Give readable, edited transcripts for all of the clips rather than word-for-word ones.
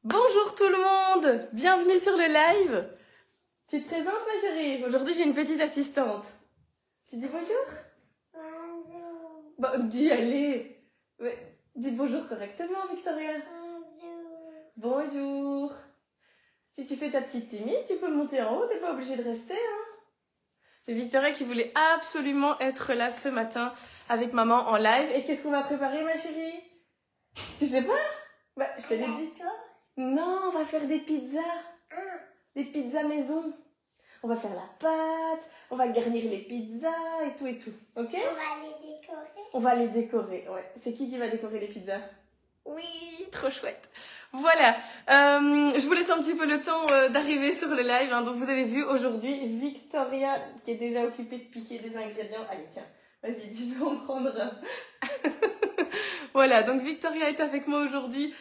Bonjour tout le monde, bienvenue sur le live. Tu te présentes ma chérie? Aujourd'hui j'ai une petite assistante. Tu dis bonjour? Bonjour. Bon, dis allez. Ouais. Dis bonjour correctement Victoria. Bonjour. Bonjour. Si tu fais ta petite timide, tu peux monter en haut, t'es pas obligé de rester. Hein. C'est Victoria qui voulait absolument être là ce matin avec maman en live. Et qu'est-ce qu'on va préparer ma chérie? Tu sais pas? Bah, je te l'ai dit. Non, on va faire des pizzas. Des pizzas maison. On va faire la pâte, on va garnir les pizzas et tout, ok? On va les décorer. On va les décorer, ouais. C'est qui va décorer les pizzas? Oui, trop chouette. Voilà, je vous laisse un petit peu le temps d'arriver sur le live. Hein. Donc vous avez vu aujourd'hui Victoria qui est déjà occupée de piquer des ingrédients. Allez, tiens, vas-y, tu peux en prendre un. Voilà, donc Victoria est avec moi aujourd'hui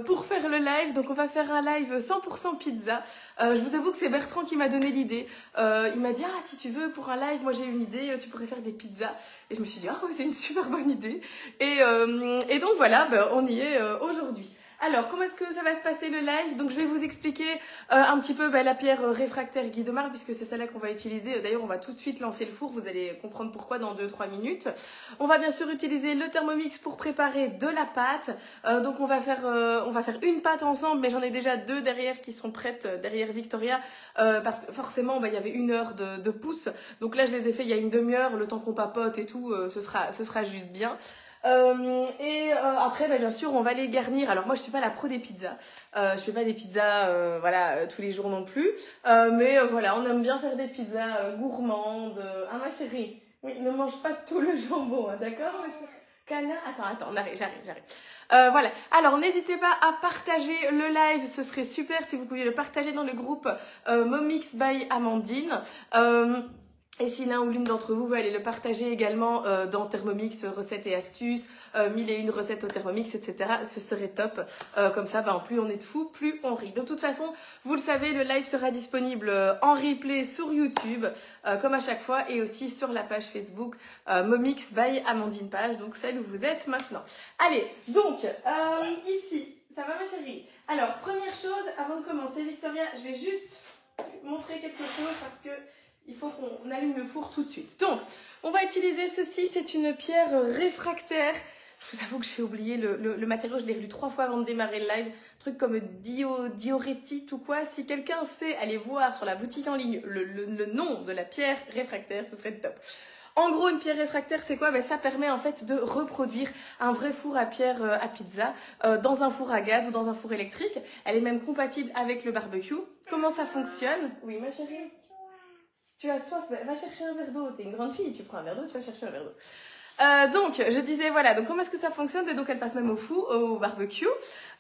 pour faire le live. Donc on va faire un live 100% pizza. Je vous avoue que c'est Bertrand qui m'a donné l'idée. Il m'a dit, ah si tu veux pour un live, moi j'ai une idée, tu pourrais faire des pizzas. Et je me suis dit, ah c'est une super bonne idée. Et donc voilà, on y est aujourd'hui. Alors, comment est-ce que ça va se passer le live? Donc, je vais vous expliquer un petit peu la pierre réfractaire Guy de Marle, puisque c'est celle-là qu'on va utiliser. D'ailleurs, on va tout de suite lancer le four. Vous allez comprendre pourquoi dans 2-3 minutes. On va bien sûr utiliser le Thermomix pour préparer de la pâte. Donc, on va faire une pâte ensemble, mais j'en ai déjà deux derrière qui sont prêtes derrière Victoria, parce que forcément, il y avait 1 heure de pouce. Donc là, je les ai fait il y a une demi-heure, le temps qu'on papote et tout, ce sera juste bien. Après bien sûr on va les garnir. Alors moi je suis pas la pro des pizzas, je fais pas des pizzas voilà tous les jours non plus, mais voilà on aime bien faire des pizzas gourmandes. Ah ma chérie, oui, ne mange pas tout le jambon, hein, d'accord ma chérie? Cana, attends, j'arrive. Voilà, alors n'hésitez pas à partager le live, ce serait super si vous pouviez le partager dans le groupe Momix by Amandine. Et si l'un ou l'une d'entre vous veut aller le partager également dans Thermomix, recettes et astuces, 1001 recettes au Thermomix, etc., ce serait top. Comme ça, plus on est de fous, plus on rit. De toute façon, vous le savez, le live sera disponible en replay sur YouTube, comme à chaque fois, et aussi sur la page Facebook Momix by Amandine Page, donc celle où vous êtes maintenant. Allez, donc, ici, ça va ma chérie? Alors, première chose, avant de commencer, Victoria, je vais juste montrer quelque chose parce que il faut qu'on allume le four tout de suite. Donc, on va utiliser ceci, c'est une pierre réfractaire. Je vous avoue que j'ai oublié le matériau, je l'ai relu 3 fois avant de démarrer le live. Un truc comme diorétite ou quoi. Si quelqu'un sait aller voir sur la boutique en ligne le nom de la pierre réfractaire, ce serait top. En gros, une pierre réfractaire, c'est quoi? Ça permet en fait de reproduire un vrai four à pierre à pizza dans un four à gaz ou dans un four électrique. Elle est même compatible avec le barbecue. Comment ça fonctionne? Oui, ma chérie? Tu as soif, va chercher un verre d'eau. T'es une grande fille, tu prends un verre d'eau, tu vas chercher un verre d'eau. Donc, je disais, voilà, donc comment est-ce que ça fonctionne? Et donc, elle passe même au four, au barbecue.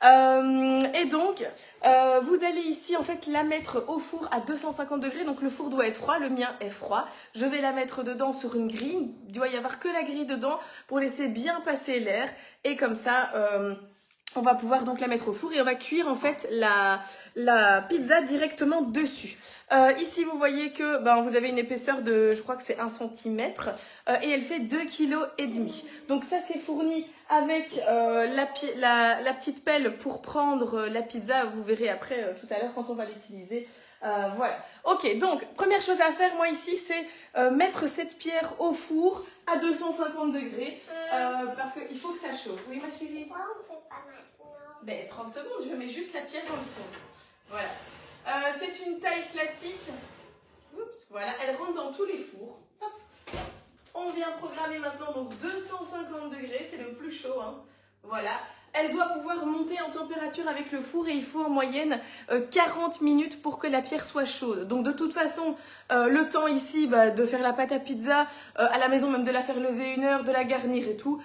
Et donc, vous allez ici, en fait, la mettre au four à 250 degrés. Donc, le four doit être froid, le mien est froid. Je vais la mettre dedans sur une grille. Il doit y avoir que la grille dedans pour laisser bien passer l'air. Et comme ça... on va pouvoir donc la mettre au four et on va cuire en fait la pizza directement dessus. Ici vous voyez que vous avez une épaisseur de, je crois que c'est 1 cm et elle fait 2,5 kg. Donc ça c'est fourni avec la petite pelle pour prendre la pizza, vous verrez après tout à l'heure quand on va l'utiliser. Voilà. Ok, donc première chose à faire, moi ici, c'est mettre cette pierre au four à 250 degrés parce qu'il faut que ça chauffe. Oui, ma chérie? Pourquoi on fait pas maintenant? 30 secondes, je mets juste la pierre dans le four. Voilà. C'est une taille classique. Oups, voilà, elle rentre dans tous les fours. Hop. On vient programmer maintenant donc 250 degrés, c'est le plus chaud. Hein. Voilà. Elle doit pouvoir monter en température avec le four et il faut en moyenne 40 minutes pour que la pierre soit chaude. Donc de toute façon, le temps ici de faire la pâte à pizza, à la maison même de la faire lever 1 heure, de la garnir et tout,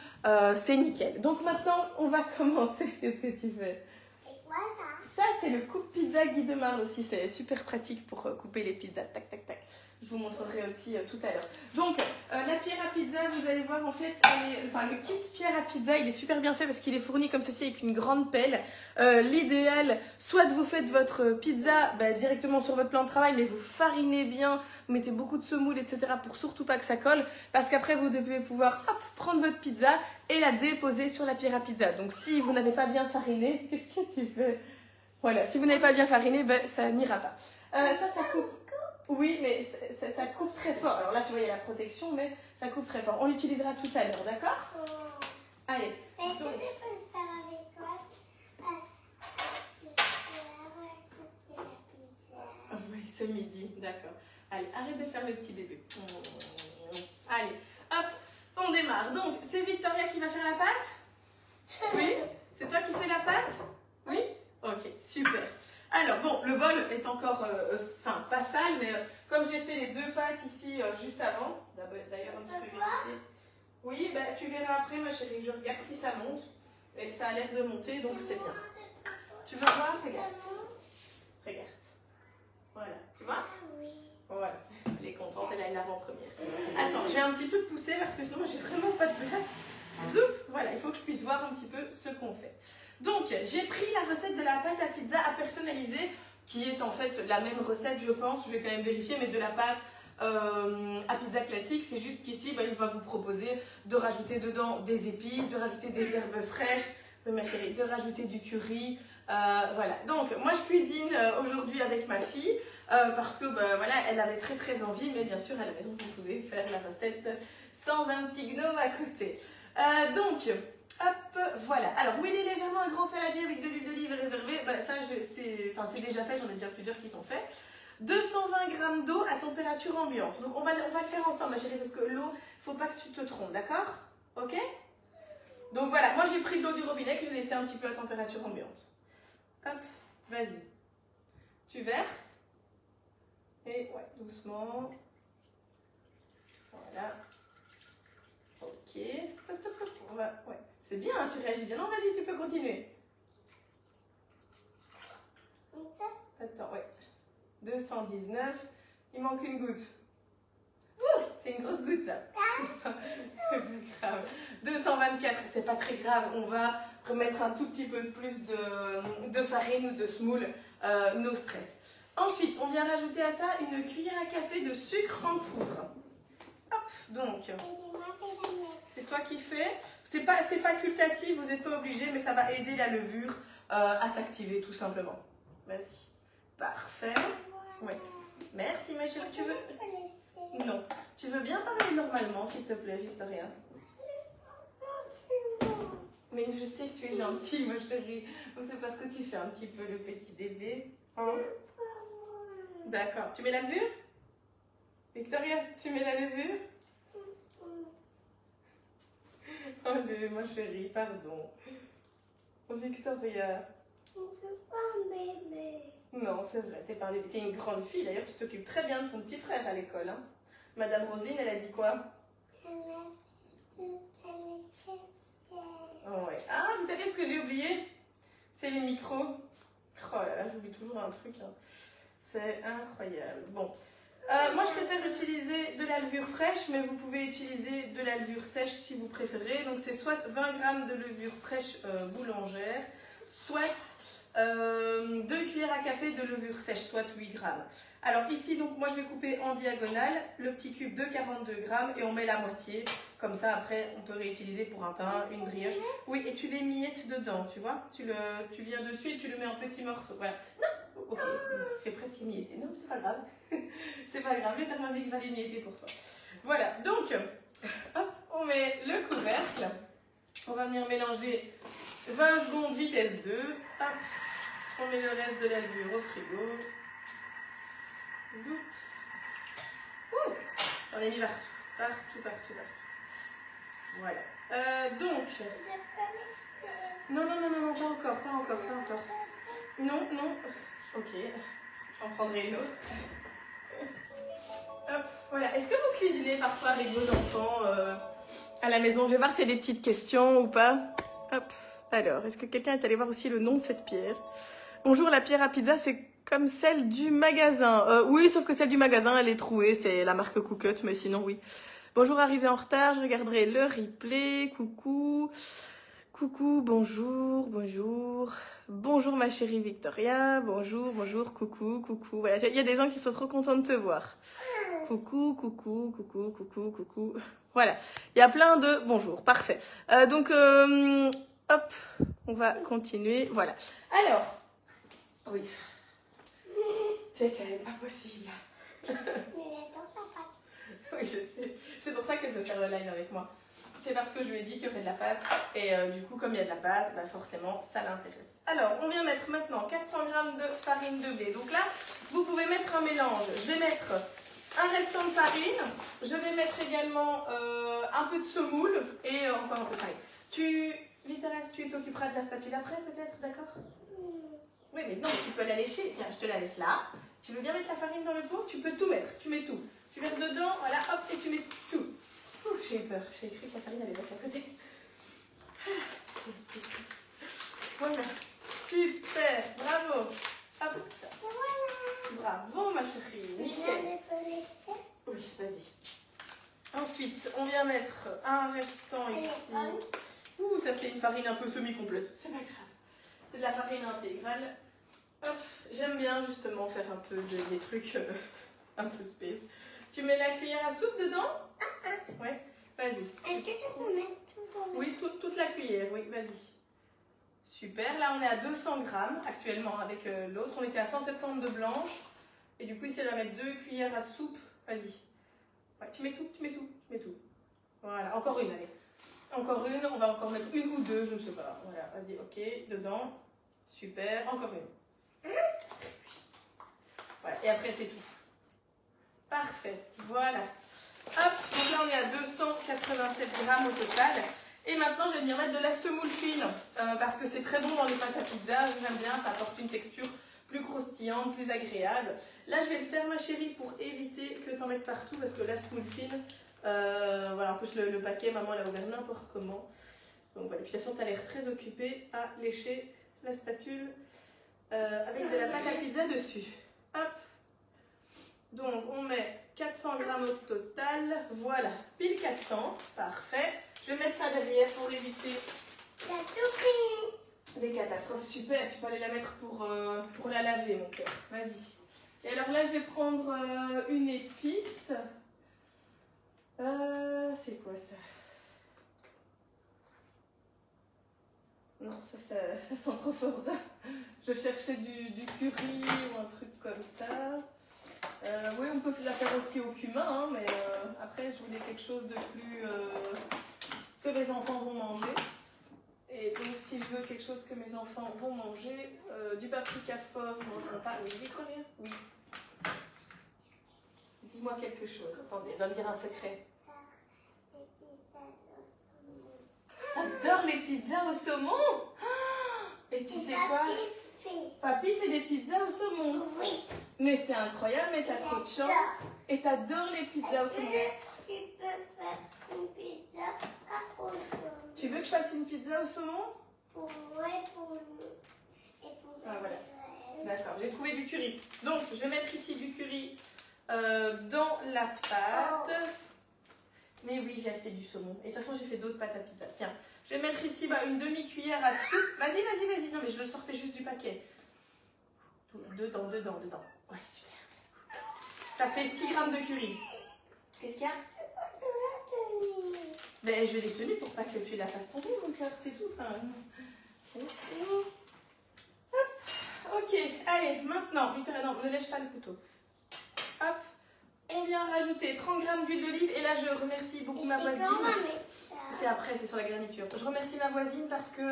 c'est nickel. Donc maintenant, on va commencer. Qu'est-ce que tu fais? C'est quoi ça? Ça, c'est le coupe-pizza Guy de Marle aussi. C'est super pratique pour couper les pizzas. Tac, tac, tac. Je vous montrerai aussi tout à l'heure. Donc, la pierre à pizza, vous allez voir, en fait, le kit pierre à pizza, il est super bien fait parce qu'il est fourni comme ceci avec une grande pelle. L'idéal, soit vous faites votre pizza directement sur votre plan de travail, mais vous farinez bien, vous mettez beaucoup de semoule, etc. pour surtout pas que ça colle. Parce qu'après, vous devez pouvoir prendre votre pizza et la déposer sur la pierre à pizza. Donc, si vous n'avez pas bien fariné, qu'est-ce que tu fais? Voilà, si vous n'avez pas bien fariné, ben, ça n'ira pas. Ça coupe. Oui, mais ça coupe très fort. Alors là, tu vois, il y a la protection, mais ça coupe très fort. On l'utilisera tout à l'heure, d'accord? Allez. Mais tu peux le faire avec toi. Oui, c'est midi, d'accord. Allez, arrête de faire le petit bébé. Allez, hop, on démarre. Donc, c'est Victoria qui va faire la pâte? Oui? C'est toi qui fais la pâte? Oui? Ok, super. Alors, bon, le bol est encore, enfin, pas sale, mais comme j'ai fait les deux pâtes ici juste avant, d'ailleurs un petit peu vérifié. Oui, bah, tu verras après, ma chérie, je regarde si ça monte. Et ça a l'air de monter, donc c'est bien. Tu veux voir? Regarde. Regarde. Voilà, tu vois? Oui. Voilà, elle est contente, elle a une avant-première. Attends, je vais un petit peu pousser parce que sinon j'ai vraiment pas de place. Zoup, voilà, il faut que je puisse voir un petit peu ce qu'on fait. Donc, j'ai pris la recette de la pâte à pizza à personnaliser, qui est en fait la même recette, je pense, je vais quand même vérifier, mais de la pâte à pizza classique. C'est juste qu'ici, bah, il va vous proposer de rajouter dedans des épices, de rajouter des herbes fraîches, ma chérie, de rajouter du curry. Voilà, donc moi je cuisine aujourd'hui avec ma fille parce que bah, voilà, elle avait très très envie, mais bien sûr à la maison vous pouvez faire la recette sans un petit gnome à côté. Donc, hop, voilà. Alors, oui, il est légèrement un grand saladier avec de l'huile d'olive réservée. Bah, ça, c'est déjà fait, j'en ai déjà plusieurs qui sont faits. 220 g d'eau à température ambiante. Donc, on va le faire ensemble, ma chérie, parce que l'eau, il ne faut pas que tu te trompes, d'accord? Ok? Donc, voilà, moi j'ai pris de l'eau du robinet que j'ai laissé un petit peu à température ambiante. Hop, vas-y. Tu verses. Et ouais, doucement. Voilà. Ok, stop, stop, stop. On va, ouais. C'est bien, hein, tu réagis bien. Non, vas-y, tu peux continuer. Attends, ouais. 219. Il manque une goutte. C'est une grosse goutte, ça. C'est pas grave. 224, c'est pas très grave. On va remettre un tout petit peu plus de farine ou de semoule, no stress. Ensuite, on vient rajouter à ça une cuillère à café de sucre en poudre. Hop, donc, c'est toi qui fais. C'est facultatif, vous n'êtes pas obligé, mais ça va aider la levure à s'activer tout simplement. Vas-y. Parfait. Ouais. Merci, ma chérie. Tu veux... Non. Tu veux bien parler normalement, s'il te plaît, Victoria? Mais je sais que tu es gentille, ma chérie. C'est parce que tu fais un petit peu le petit bébé. Hein? D'accord. Tu mets la levure? Victoria, tu mets la levure? Oh, ma chérie, pardon. Oh, Victoria. Je ne suis pas un bébé. Non, c'est vrai, t'es pas un bébé. T'es une grande fille. D'ailleurs, tu t'occupes très bien de ton petit frère à l'école. Hein. Madame Roselyne, elle a dit quoi? Oh, ouais. Ah, vous savez ce que j'ai oublié? C'est les micros. Oh là là, j'oublie toujours un truc. Hein. C'est incroyable. Bon. Moi, je préfère utiliser de la levure fraîche, mais vous pouvez utiliser de la levure sèche si vous préférez. Donc, c'est soit 20 g de levure fraîche boulangère, soit 2 cuillères à café de levure sèche, soit 8 g. Alors ici, donc moi je vais couper en diagonale le petit cube de 42 g et on met la moitié. Comme ça, après, on peut réutiliser pour un pain, une brioche. Oui, et tu les miettes dedans, tu vois. Tu viens dessus et tu le mets en petits morceaux. Voilà. Non, ok, c'est presque émietté. Non, c'est pas grave. C'est pas grave, le Thermomix va les mietter pour toi. Voilà, donc, hop, on met le couvercle. On va venir mélanger 20 secondes vitesse 2. Hop, on met le reste de la levure au frigo. Zoup. Ouh, on est mis partout. Partout, partout, partout. Voilà. Donc. Non, non, non, non, non, pas encore, pas encore, pas encore. Non, non. Ok. J'en prendrai une autre. Hop, voilà. Est-ce que vous cuisinez parfois avec vos enfants à la maison? Je vais voir s'il y a des petites questions ou pas. Hop. Alors, est-ce que quelqu'un est allé voir aussi le nom de cette pierre? Bonjour, la pierre à pizza, c'est comme celle du magasin. Oui, sauf que celle du magasin, elle est trouée. C'est la marque Cookut, mais sinon, oui. Bonjour, arrivé en retard. Je regarderai le replay. Coucou. Coucou, bonjour, bonjour. Bonjour, ma chérie Victoria. Bonjour, bonjour, coucou, coucou. Voilà, il y a des gens qui sont trop contents de te voir. Coucou, coucou, coucou, coucou, coucou. Voilà, il y a plein de bonjour. Parfait. Donc, hop, on va continuer. Voilà. Alors... Oui. C'est quand même pas possible. Mais attends, ça pas. Oui, je sais. C'est pour ça qu'elle veut faire le live avec moi. C'est parce que je lui ai dit qu'il y aurait de la pâte. Et du coup, comme il y a de la pâte, bah forcément, ça l'intéresse. Alors, on vient mettre maintenant 400 g de farine de blé. Donc là, vous pouvez mettre un mélange. Je vais mettre un restant de farine. Je vais mettre également un peu de semoule et encore un peu de farine. Victoria, tu t'occuperas de la spatule après, peut-être, d'accord? Oui, mais non, tu peux la lécher. Tiens, je te la laisse là. Tu veux bien mettre la farine dans le pot? Tu peux tout mettre. Tu mets tout. Tu verses dedans, voilà, hop, et tu mets tout. J'ai eu peur. J'ai cru que la farine allait passer à côté. Voilà. Super. Bravo. Hop. Bravo, ma chérie. Nickel. Oui, vas-y. Ensuite, on vient mettre un restant ici. Ouh, ça c'est une farine un peu semi-complète. C'est pas grave. C'est de la farine intégrale. Hop. J'aime bien justement faire un peu des trucs un peu space. Tu mets la cuillère à soupe dedans? Ouais, vas-y. Est-ce que tu peux mettre tout dans le... Oui, toute la cuillère, oui, vas-y. Super, là on est à 200 grammes actuellement avec l'autre. On était à 170 de blanche. Et du coup ici elle va mettre 2 cuillères à soupe. Vas-y. Ouais, tu mets tout, tu mets tout, tu mets tout. Voilà, encore une, allez. Encore une, on va encore mettre une ou deux, je ne sais pas. Voilà, vas-y, ok, dedans. Super, encore une. Voilà, et après c'est tout. Parfait, voilà. Hop, donc là on est à 287 grammes au total. Et maintenant je vais venir mettre de la semoule fine parce que c'est très bon dans les pâtes à pizza. J'aime bien, ça apporte une texture plus croustillante, plus agréable. Là je vais le faire ma chérie pour éviter que tu en mettes partout parce que la semoule fine, voilà, en plus le paquet, maman l'a ouvert n'importe comment. Donc voilà, puis de toute façon tu as l'air très occupée à lécher la spatule avec de la pâte à pizza dessus. Hop. Donc on met 400 grammes au total, voilà, pile 400, parfait. Je vais mettre ça derrière pour éviter T'as tout fini. des catastrophes. Super, tu peux aller la mettre pour la laver mon cœur, vas-y. Et alors là je vais prendre une épice, c'est quoi ça? Non, ça sent trop fort ça. Je cherchais du curry ou un truc comme ça. Oui, on peut la faire aussi au cumin, hein, mais après je voulais quelque chose de plus que mes enfants vont manger. Et donc si je veux quelque chose que mes enfants vont manger, du paprika fort, ils ne mangeront pas. Oui, Victoria? Oui. Dis-moi quelque chose. Attendez, elle va me dire un secret. T'adores les pizzas au saumon? Et tu sais quoi? Papy fait des pizzas au saumon. Oui. Mais c'est incroyable, mais t'as trop de chance. Et t'adores les pizzas au saumon. Tu peux faire une pizza au saumon. Tu veux que je fasse une pizza au saumon? Pour moi et pour nous. Et pour Ah, voilà. D'accord, j'ai trouvé du curry. Donc, je vais mettre ici du curry dans la pâte. Mais oui, j'ai acheté du saumon. Et de toute façon, j'ai fait d'autres pâtes à pizza. Tiens, je vais mettre ici une demi-cuillère à soupe. Vas-y, vas-y, vas-y. Non, mais je le sortais juste du paquet. Dedans. Ouais, super. Ça fait 6 grammes de curry. Qu'est-ce qu'il y a? Ben, je l'ai tenue pour pas que tu la fasses tomber, mon cœur, c'est tout. Enfin, hop, ok, allez, maintenant, Victoria, non, ne lèche pas le couteau. Hop, on vient rajouter 30 grammes d'huile d'olive. Et là, je remercie beaucoup ma voisine. C'est après, c'est sur la garniture. Je remercie ma voisine parce que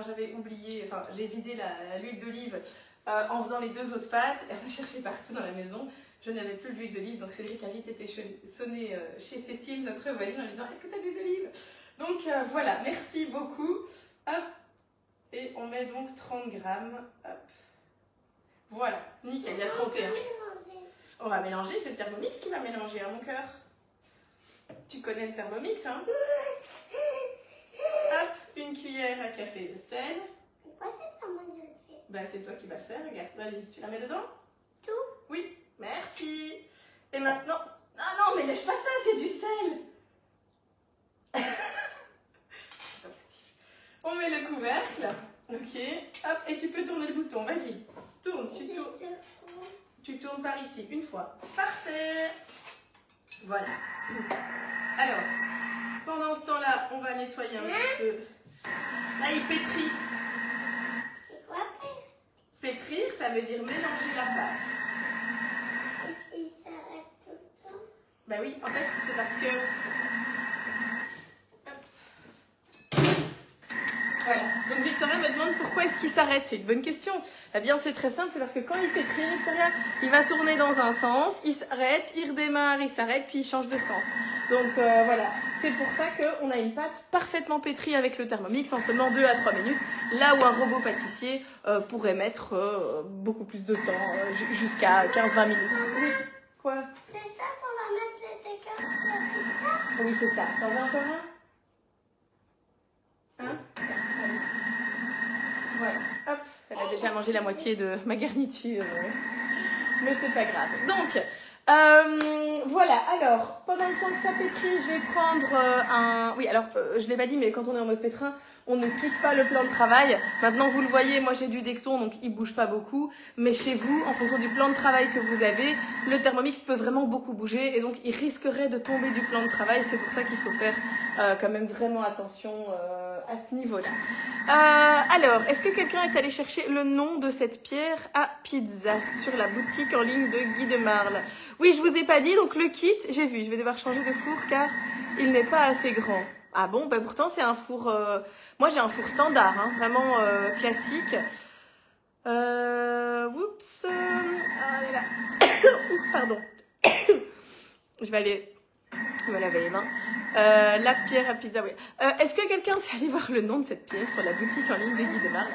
j'avais oublié, enfin, j'ai vidé l'huile d'olive en faisant les 2 autres pâtes. Elle a cherché partout dans la maison. Je n'avais plus d'huile d'olive, donc Cédric a vite été sonné chez Cécile, notre voisine, en lui disant: est-ce que tu as de l'huile d'olive? Donc voilà, merci beaucoup. Hop, et on met donc 30 grammes. Hop. Voilà, nickel, il y a 31. On va mélanger, c'est le Thermomix qui va mélanger, hein, mon cœur. Tu connais le Thermomix, hein? Hop, une cuillère à café de sel. Pourquoi c'est pas moi qui le fais? Ben, c'est toi qui vas le faire, regarde. Vas-y, tu la mets dedans? Tout? Oui, merci. Et maintenant... Ah non, mais lèche pas ça, c'est du sel. C'est pas possible. On met le couvercle. Ok. Hop, et tu peux tourner le bouton. Vas-y, tourne, tu tournes par ici, une fois. Parfait. Voilà. Alors, pendant ce temps-là, on va nettoyer un petit peu. Là, il pétrit. C'est quoi? Pétrir, ça ça veut dire mélanger la pâte. Il s'arrête tout le temps. Bah oui, en fait, c'est parce que... Voilà. Donc Victoria me demande pourquoi est-ce qu'il s'arrête. C'est une bonne question. Eh bien, c'est très simple. C'est parce que quand il pétrit, Victoria, il va tourner dans un sens, il s'arrête, il redémarre, il s'arrête, puis il change de sens. Donc voilà. C'est pour ça qu'on a une pâte parfaitement pétrie avec le Thermomix en seulement 2 à 3 minutes. Là où un robot pâtissier pourrait mettre beaucoup plus de temps, jusqu'à 15-20 minutes. Oui. Quoi? C'est ça qu'on va mettre les décors sur la pizza? Oui, c'est ça. T'en veux encore un? Hein? Voilà, hop, elle a déjà mangé la moitié de ma garniture, mais c'est pas grave. Donc, voilà, alors, pendant le temps que ça pétrit, je vais prendre un... Oui, alors, je l'ai pas dit, mais quand on est en mode pétrin, on ne quitte pas le plan de travail. Maintenant, vous le voyez, moi j'ai du Decton, donc il bouge pas beaucoup. Mais chez vous, en fonction du plan de travail que vous avez, le Thermomix peut vraiment beaucoup bouger. Et donc, il risquerait de tomber du plan de travail. C'est pour ça qu'il faut faire quand même vraiment attention à ce niveau-là. Alors, est-ce que quelqu'un est allé chercher le nom de cette pierre à pizza sur la boutique en ligne de Guy de Marle? Oui, je vous ai pas dit, donc le kit, j'ai vu, je vais devoir changer de four car il n'est pas assez grand. Ah bon, ben pourtant c'est un four... Moi j'ai un four standard, hein, vraiment classique. Oups. Ah, elle est là. Oups, pardon. Je vais aller me laver les mains. La pierre à pizza, oui. Est-ce que quelqu'un s'est allé voir le nom de cette pierre sur la boutique en ligne de Guy de Marle?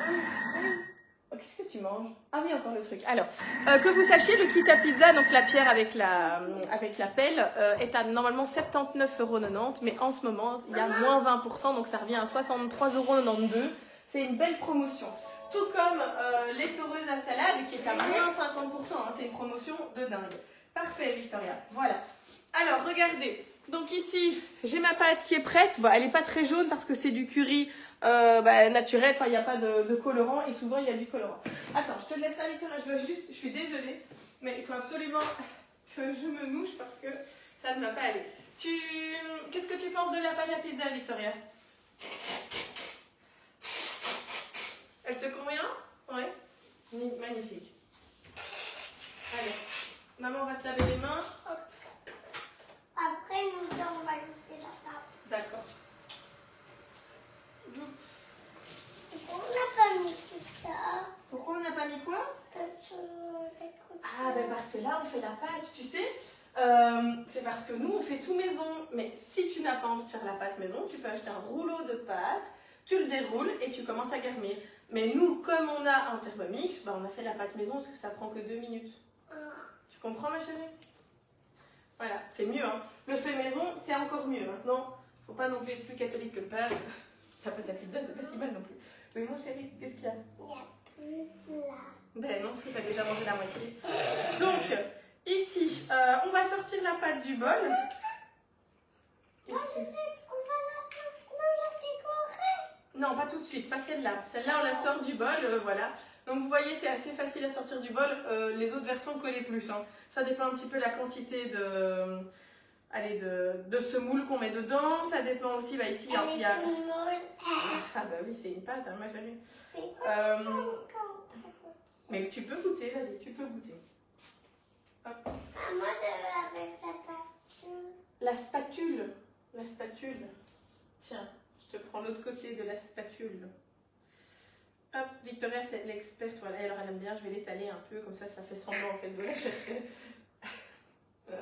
Oh, qu'est-ce que tu manges? Ah oui, encore le truc. Alors, que vous sachiez, le kit à pizza, donc la pierre avec la pelle, est à normalement 79,90 €, mais en ce moment, il y a moins 20%, donc ça revient à 63,92 €. C'est une belle promotion. Tout comme l'essoreuse à salade, qui est à moins 50%, hein, c'est une promotion de dingue. Parfait, Victoria. Voilà. Alors, regardez. Donc ici, j'ai ma pâte qui est prête. Bon, elle n'est pas très jaune parce que c'est du curry naturel. Enfin, il n'y a pas de colorant et souvent, il y a du colorant. Attends, je te laisse ça, Victoria. Je suis désolée, mais il faut absolument que je me mouche parce que ça ne va pas aller. Qu'est-ce que tu penses de la pâte à pizza, Victoria? Elle te convient? Oui. Magnifique. Allez, maman va se laver les mains. Hop. Après, nous, on va jeter la table. D'accord. Pourquoi on n'a pas mis tout ça? Pourquoi on n'a pas mis quoi? Ah, ben parce que là, on fait la pâte, tu sais. C'est parce que nous, on fait tout maison. Mais si tu n'as pas envie de faire la pâte maison, tu peux acheter un rouleau de pâte, tu le déroules et tu commences à garnir. Mais nous, comme on a un Thermomix, ben on a fait la pâte maison parce que ça prend que 2 minutes. Tu comprends, ma chérie? Voilà, c'est mieux. Hein. Le fait maison, c'est encore mieux. Maintenant, faut pas non plus être plus catholique que le père. La pâte à pizza, c'est pas si mal non plus. Oui, mon chéri, qu'est-ce qu'il y a? Il n'y a plus là. Ben non, parce que tu as déjà mangé la moitié. Donc, ici, on va sortir la pâte du bol. Qu'est-ce que... On va la décorer. Non, pas tout de suite, pas celle-là. Celle-là, on la sort du bol, voilà. Donc, vous voyez, c'est assez facile à sortir du bol. Les autres versions collaient plus. Hein. Ça dépend un petit peu de la quantité de semoule qu'on met dedans. Ça dépend aussi, bah, ici, il y a... Ah bah oui, c'est une pâte, hein, moi j'avais... Mais tu peux goûter, vas-y, tu peux goûter. Hop. Moi, avec la spatule. La spatule. La spatule. Tiens, je te prends l'autre côté de la spatule. Hop, Victoria, c'est l'experte. Voilà, alors elle aime bien, je vais l'étaler un peu, comme ça, ça fait semblant qu'elle doit la chercher. Oh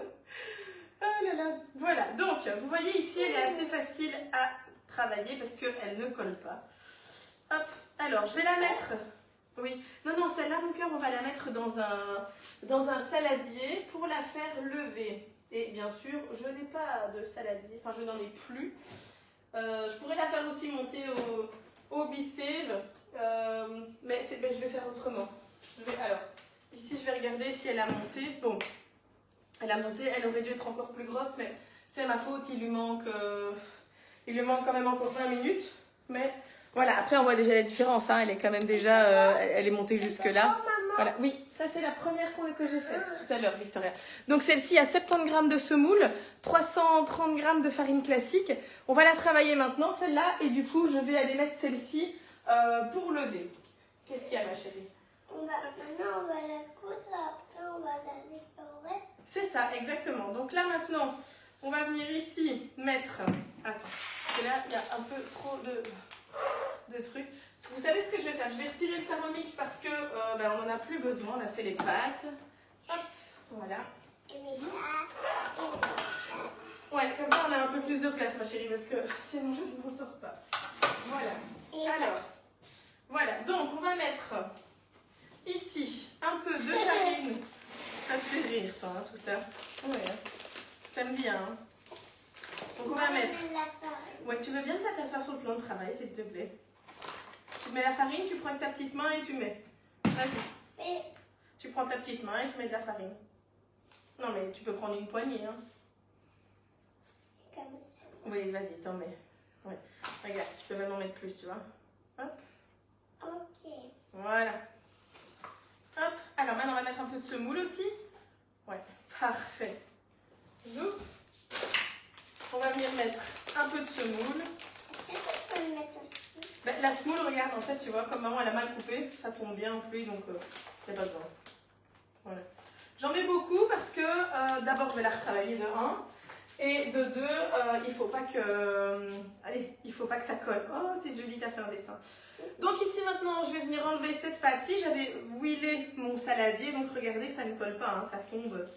là là. Voilà, donc, vous voyez ici, elle est assez facile à travailler parce qu'elle ne colle pas. Hop, alors, je vais la mettre... Oui, non, celle-là, mon cœur, on va la mettre dans un saladier pour la faire lever. Et bien sûr, je n'ai pas de saladier, enfin, je n'en ai plus. Je pourrais la faire aussi monter au bicève, mais je vais faire autrement. Alors, ici, je vais regarder si elle a monté. Bon, elle a monté, elle aurait dû être encore plus grosse, mais c'est ma faute, il lui manque quand même encore 20 minutes, mais... Voilà, après on voit déjà la différence, hein. Elle est quand même déjà, elle est montée jusque là. Voilà, oui, ça c'est la première que j'ai faite tout à l'heure, Victoria. Donc celle-ci a 70 g de semoule, 330 g de farine classique. On va la travailler maintenant, celle-là, et du coup je vais aller mettre celle-ci pour lever. Qu'est-ce qu'il y a, ma chérie? On va Maintenant, on va la coudre, après, on va la décorer. C'est ça, exactement. Donc là, maintenant, on va venir ici mettre... Attends, parce que là, il y a un peu trop de trucs. Vous savez ce que je vais faire? Je vais retirer le Thermomix parce que on n'en a plus besoin. On a fait les pâtes. Hop, voilà. Et mais ça, Ouais, comme ça, on a un peu plus de place, ma chérie, parce que sinon, je ne m'en sors pas. Voilà. Alors, voilà. Donc, on va mettre ici un peu de farine. Ça te fait rire, toi, hein, tout ça. Ouais. T'aimes bien, hein. Donc, on va mettre... Ouais, tu veux bien pas t'asseoir sur le plan de travail, s'il te plaît? Tu mets la farine, tu prends avec ta petite main et tu mets. Vas-y. Tu prends ta petite main et tu mets de la farine. Non, mais tu peux prendre une poignée, hein. Comme ça. Oui, vas-y, t'en mets. Ouais. Regarde, tu peux même en mettre plus, tu vois. Hop. Ok. Voilà. Hop. Alors maintenant, on va mettre un peu de semoule aussi. Ouais, parfait. Zoup. On va venir mettre un peu de semoule. Est-ce que je peux le mettre aussi? Ben, la semoule, regarde, en fait, tu vois, comme maman, elle a mal coupé, ça tombe bien en pluie, donc il n'y a pas besoin. Voilà. J'en mets beaucoup parce que, d'abord, je vais la retravailler de 1. Et de 2, il faut pas que... allez, il faut pas que ça colle. Oh, c'est joli, t'as fait un dessin. Donc ici maintenant, je vais venir enlever cette pâte-ci. J'avais huilé mon saladier, donc regardez, ça ne colle pas, hein, ça tombe.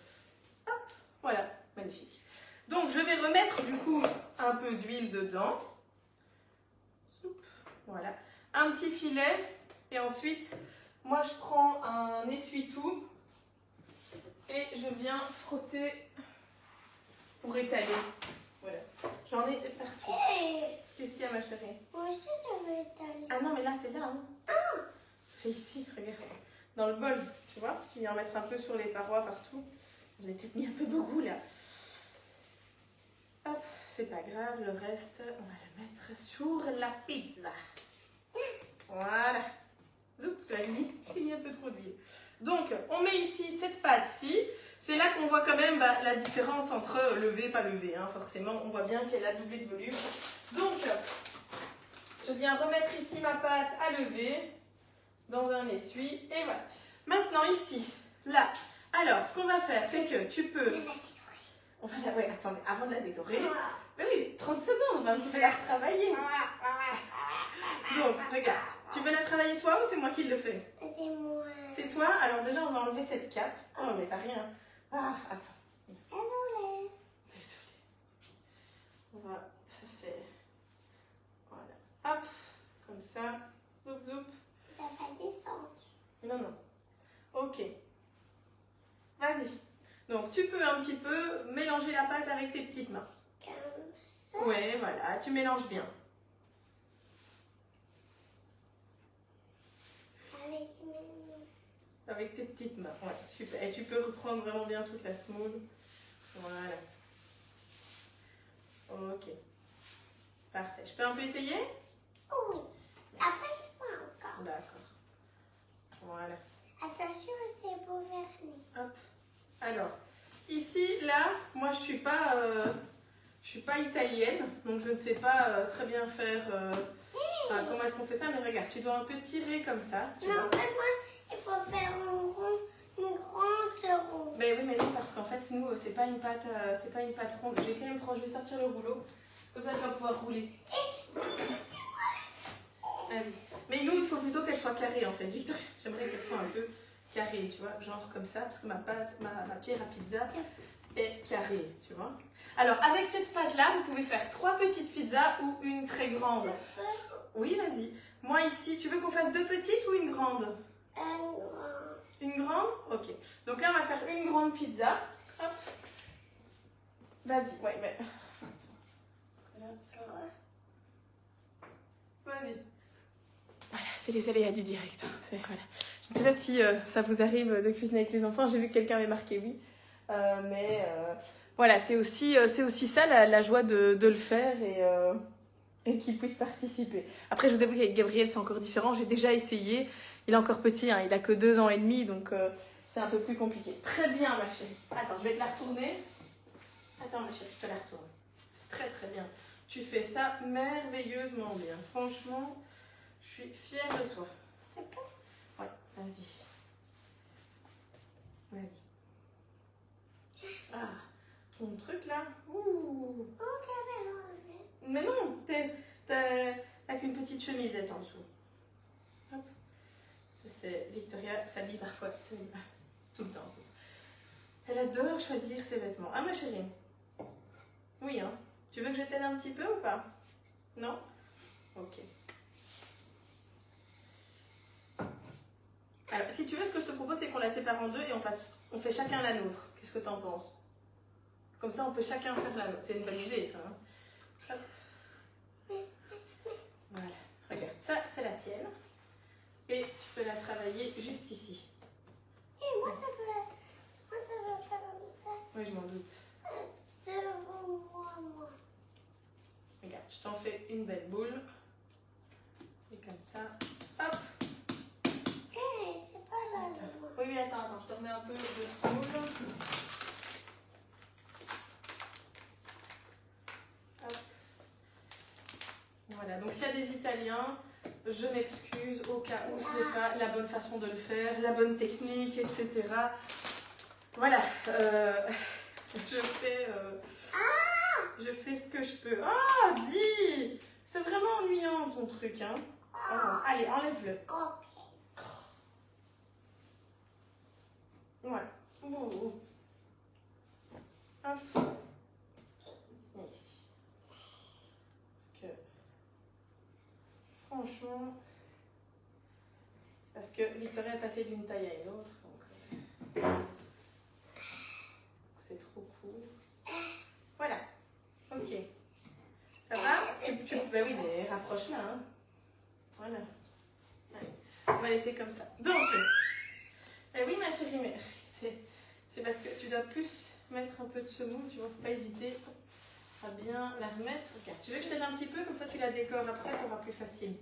Hop, voilà, magnifique. Donc je vais remettre du coup un peu d'huile dedans. Voilà, un petit filet. Et ensuite, moi je prends un essuie-tout et je viens frotter pour étaler. Voilà, j'en ai partout. Hey, Qu'est-ce qu'il y a, ma chérie? moi aussi, je veux étaler. Ah non, mais là, c'est là. Hein. C'est ici, regarde. Dans le bol, tu vois. Tu viens en mettre un peu sur les parois partout. Je l'ai peut-être mis un peu beaucoup, là. Hop, c'est pas grave. Le reste, on va le mettre sur la pizza. Voilà. Zoup, parce que là, j'ai mis un peu trop d'huile. Donc, on met ici cette pâte-ci. C'est là qu'on voit quand même la différence entre levé et pas levé. Hein. Forcément, on voit bien qu'elle a doublé de volume. Donc, je viens remettre ici ma pâte à lever dans un essuie. Et voilà. Maintenant, ici, là. Alors, ce qu'on va faire, c'est que tu peux... On va la... Ouais, attendez, avant de la décorer... Mais oui, 30 secondes, on va un petit peu la retravailler. Donc, regarde. Tu veux la travailler toi ou c'est moi qui le fais? C'est moi. C'est toi? Alors déjà, on va enlever cette cape. Oh non, mais t'as rien. Ah, attends. Désolée. Désolée. On va... Ça, c'est... Voilà. Hop. Comme ça. Zoup, zoup. Ça va descendre. Non, non. Ok. Vas-y. Donc, tu peux un petit peu mélanger la pâte avec tes petites mains. Comme ça. Ouais, voilà. Tu mélanges bien. Avec mes mains. Avec tes petites mains. Ouais, super. Et tu peux reprendre vraiment bien toute la semoule. Voilà. Ok. Parfait. Je peux un peu essayer? Oui. Après, c'est pas encore. D'accord. Voilà. Attention, c'est beau vernis. Hop. Alors, ici, là, moi, je suis pas italienne, donc je ne sais pas très bien faire... comment est-ce qu'on fait ça? Mais regarde, tu dois un peu tirer comme ça. Tu Non, vois. mais moi, il faut faire une grande ronde. Ben oui, mais non, parce qu'en fait, nous, c'est pas une pâte ronde. Je vais quand même prendre, je vais sortir le rouleau. Comme ça, tu vas pouvoir rouler. Vas-y. Mais nous, il faut plutôt qu'elle soit carrée, en fait, Victoria. J'aimerais qu'elle soit un peu carrée, tu vois, genre comme ça, parce que ma pâte, ma pierre à pizza est carrée, tu vois. Alors, avec cette pâte-là, vous pouvez faire 3 petites pizzas ou une très grande. Oui, vas-y. Moi, ici, tu veux qu'on fasse 2 petites ou une grande? Une grande? Ok. Donc là, on va faire une grande pizza. Hop. Vas-y. Ouais, mais... Là, ça va. Vas-y. Voilà, c'est les aléas du direct. Hein. Voilà. Je ne sais pas si ça vous arrive de cuisiner avec les enfants. J'ai vu que quelqu'un avait marqué oui. Voilà, c'est aussi ça la joie de le faire et qu'ils puissent participer. Après, je vous avoue qu'avec Gabriel, c'est encore différent. J'ai déjà essayé. Il est encore petit, hein. Il a que 2 ans et demi, donc c'est un peu plus compliqué. Très bien, ma chérie. Attends, je vais te la retourner. Attends, ma chérie, je te la retourne. C'est très, très bien. Tu fais ça merveilleusement bien. Franchement, je suis fière de toi. Ouais, vas-y. Mais non, t'as qu'une petite chemisette en dessous. Hop. Ça, c'est Victoria s'habille parfois tout le temps. Elle adore choisir ses vêtements. Ah, ma chérie? Oui, hein? Tu veux que je t'aide un petit peu ou pas? Non? Ok. Alors, si tu veux, ce que je te propose, c'est qu'on la sépare en deux et on fait chacun la nôtre. Qu'est-ce que tu en penses? Comme ça, on peut chacun faire la nôtre. C'est une bonne idée, ça. Hein? Voilà. Regarde, ça, c'est la tienne. Et tu peux la travailler juste ici. Et moi, ça va faire comme ça. Oui, je m'en doute. Je le veux, moi. Regarde, je t'en fais une belle boule. Et comme ça. Hop! C'est pas là. Oui, mais attends, je te remets un peu de semoule. Hop. Voilà, donc s'il y a des Italiens, je m'excuse au cas où ce n'est pas la bonne façon de le faire, la bonne technique, etc. Voilà, je fais ce que je peux. Ah, dis! C'est vraiment ennuyant ton truc, hein? Oh, allez, enlève-le. Ok. Voilà. Oh. Hop. Et ici. Parce que, franchement, parce que Victoria est passée d'une taille à une autre, donc c'est trop court. Voilà. Ok. Ça va? Ben oui, mais rapproche-la. Hein. Voilà. Allez. On va laisser comme ça. Donc, ben oui, ma chérie, mais c'est parce que tu dois plus mettre un peu de semoule, tu vois, faut pas hésiter à bien la remettre. Regarde, tu veux que je t'aide un petit peu, comme ça tu la décores après, tu auras plus facile.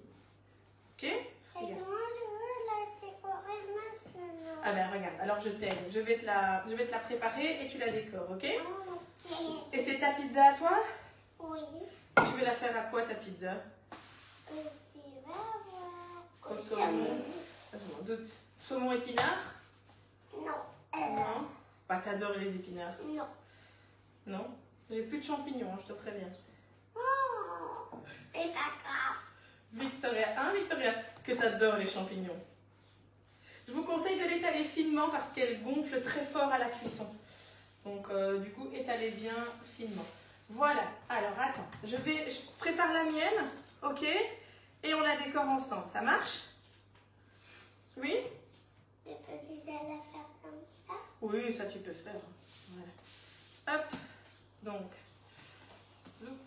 Ok? Et moi, je veux la décorer maintenant. Ah ben regarde, alors je t'aide. Je vais te la préparer et tu la décores, ok? Ok. Et c'est ta pizza à toi? Oui. Tu veux la faire à quoi ta pizza? Tu vas voir. Au saumon. Je m'en doute. Saumon épinard? Non. Non. Bah t'adores les épinards. Non. Non? J'ai plus de champignons, je te préviens. Oh, c'est pas grave. Victoria, que t'adores les champignons. Je vous conseille de l'étaler finement parce qu'elle gonfle très fort à la cuisson. Donc du coup, étalez bien finement. Voilà, alors attends, je prépare la mienne, ok? Et on la décore ensemble, ça marche? Oui? Je peux déjà la faire comme ça. Oui, ça tu peux faire. Voilà. Hop, donc, zoup.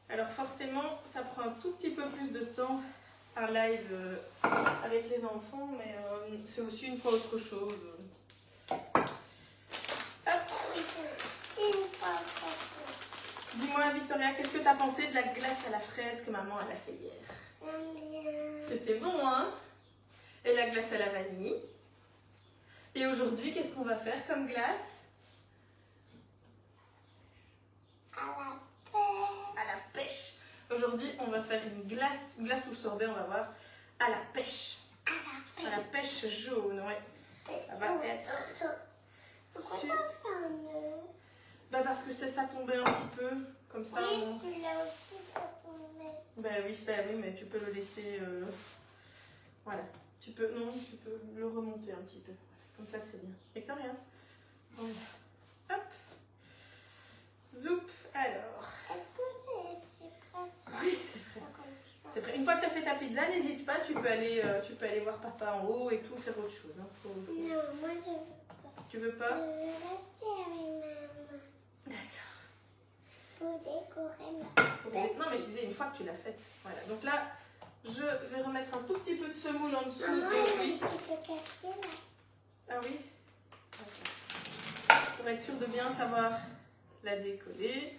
Alors forcément, ça prend un tout petit peu plus de temps un live avec les enfants, mais c'est aussi une fois autre chose. Hop. Une fois. Dis-moi Victoria, qu'est-ce que tu as pensé de la glace à la fraise que maman elle a fait hier? J'aime bien. C'était bon, hein? Et la glace à la vanille. Et aujourd'hui, qu'est-ce qu'on va faire comme glace? À la pêche. À la pêche. Aujourd'hui, on va faire une glace ou sorbet, on va voir, à la pêche. À la pêche jaune, ouais. Ça va être... Pourquoi t'as fait un nœud? Bah parce que ça tombait un petit peu, comme ça. Oui, celui-là aussi, ça tombait. Bah oui, mais tu peux le laisser... Voilà. Tu peux le remonter un petit peu. Comme ça, c'est bien. Victoria. Voilà. Hop. Zoup. Alors. Est-ce que c'est prêt? Oui, c'est prêt. C'est prêt. Une fois que tu as fait ta pizza, n'hésite pas, tu peux aller voir papa en haut et tout, faire autre chose. Hein. Non, moi je veux pas. Tu veux pas? Je veux rester avec maman. D'accord. Pour décorer ma... Non, mais je disais une fois que tu l'as faite. Voilà. Donc là, je vais remettre un tout petit peu de semoule en dessous. Maman, Oui. tu peux casser là. Ah oui? Okay. Pour être sûr de bien savoir la décoller.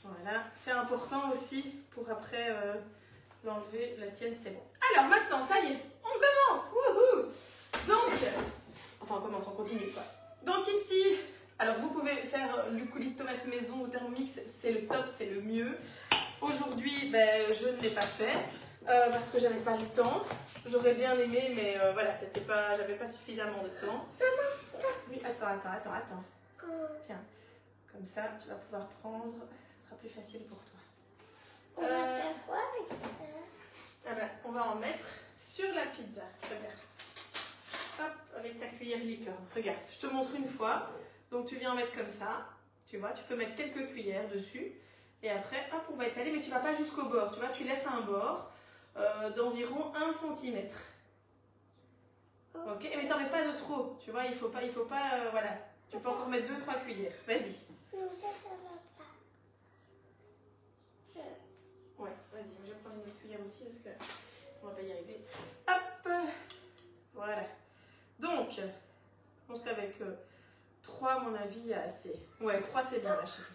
Voilà. C'est important aussi pour après l'enlever. La tienne, c'est bon. Alors maintenant, ça y est, on commence. Wouhou! Donc, enfin on commence, on continue quoi. Donc ici, alors vous pouvez faire le coulis de tomate maison au Thermomix, c'est le top, c'est le mieux. Aujourd'hui, ben, je ne l'ai pas fait parce que j'avais pas le temps. J'aurais bien aimé, mais voilà, j'avais pas suffisamment de temps. Oui, attends. Tiens, comme ça, tu vas pouvoir prendre, ce sera plus facile pour toi. On va faire quoi avec ça? Ah ben, on va en mettre sur la pizza. Regarde. Hop, avec ta cuillère licorne. Regarde, je te montre une fois. Donc tu viens en mettre comme ça. Tu vois, tu peux mettre quelques cuillères dessus. Et après, hop, on va étaler, mais tu ne vas pas jusqu'au bord. Tu vois, tu laisses un bord d'environ 1 cm. Ok, mais t'en mets pas de trop. Tu vois, il faut pas voilà. Tu peux encore mettre 2-3 cuillères. Vas-y. Non, ça va pas. Ouais, vas-y, je vais prendre une autre cuillère aussi parce que on va pas y arriver. Hop, voilà. Donc, je pense qu'avec 3, à mon avis, il y a assez. Ouais, 3 c'est bien, ma chérie.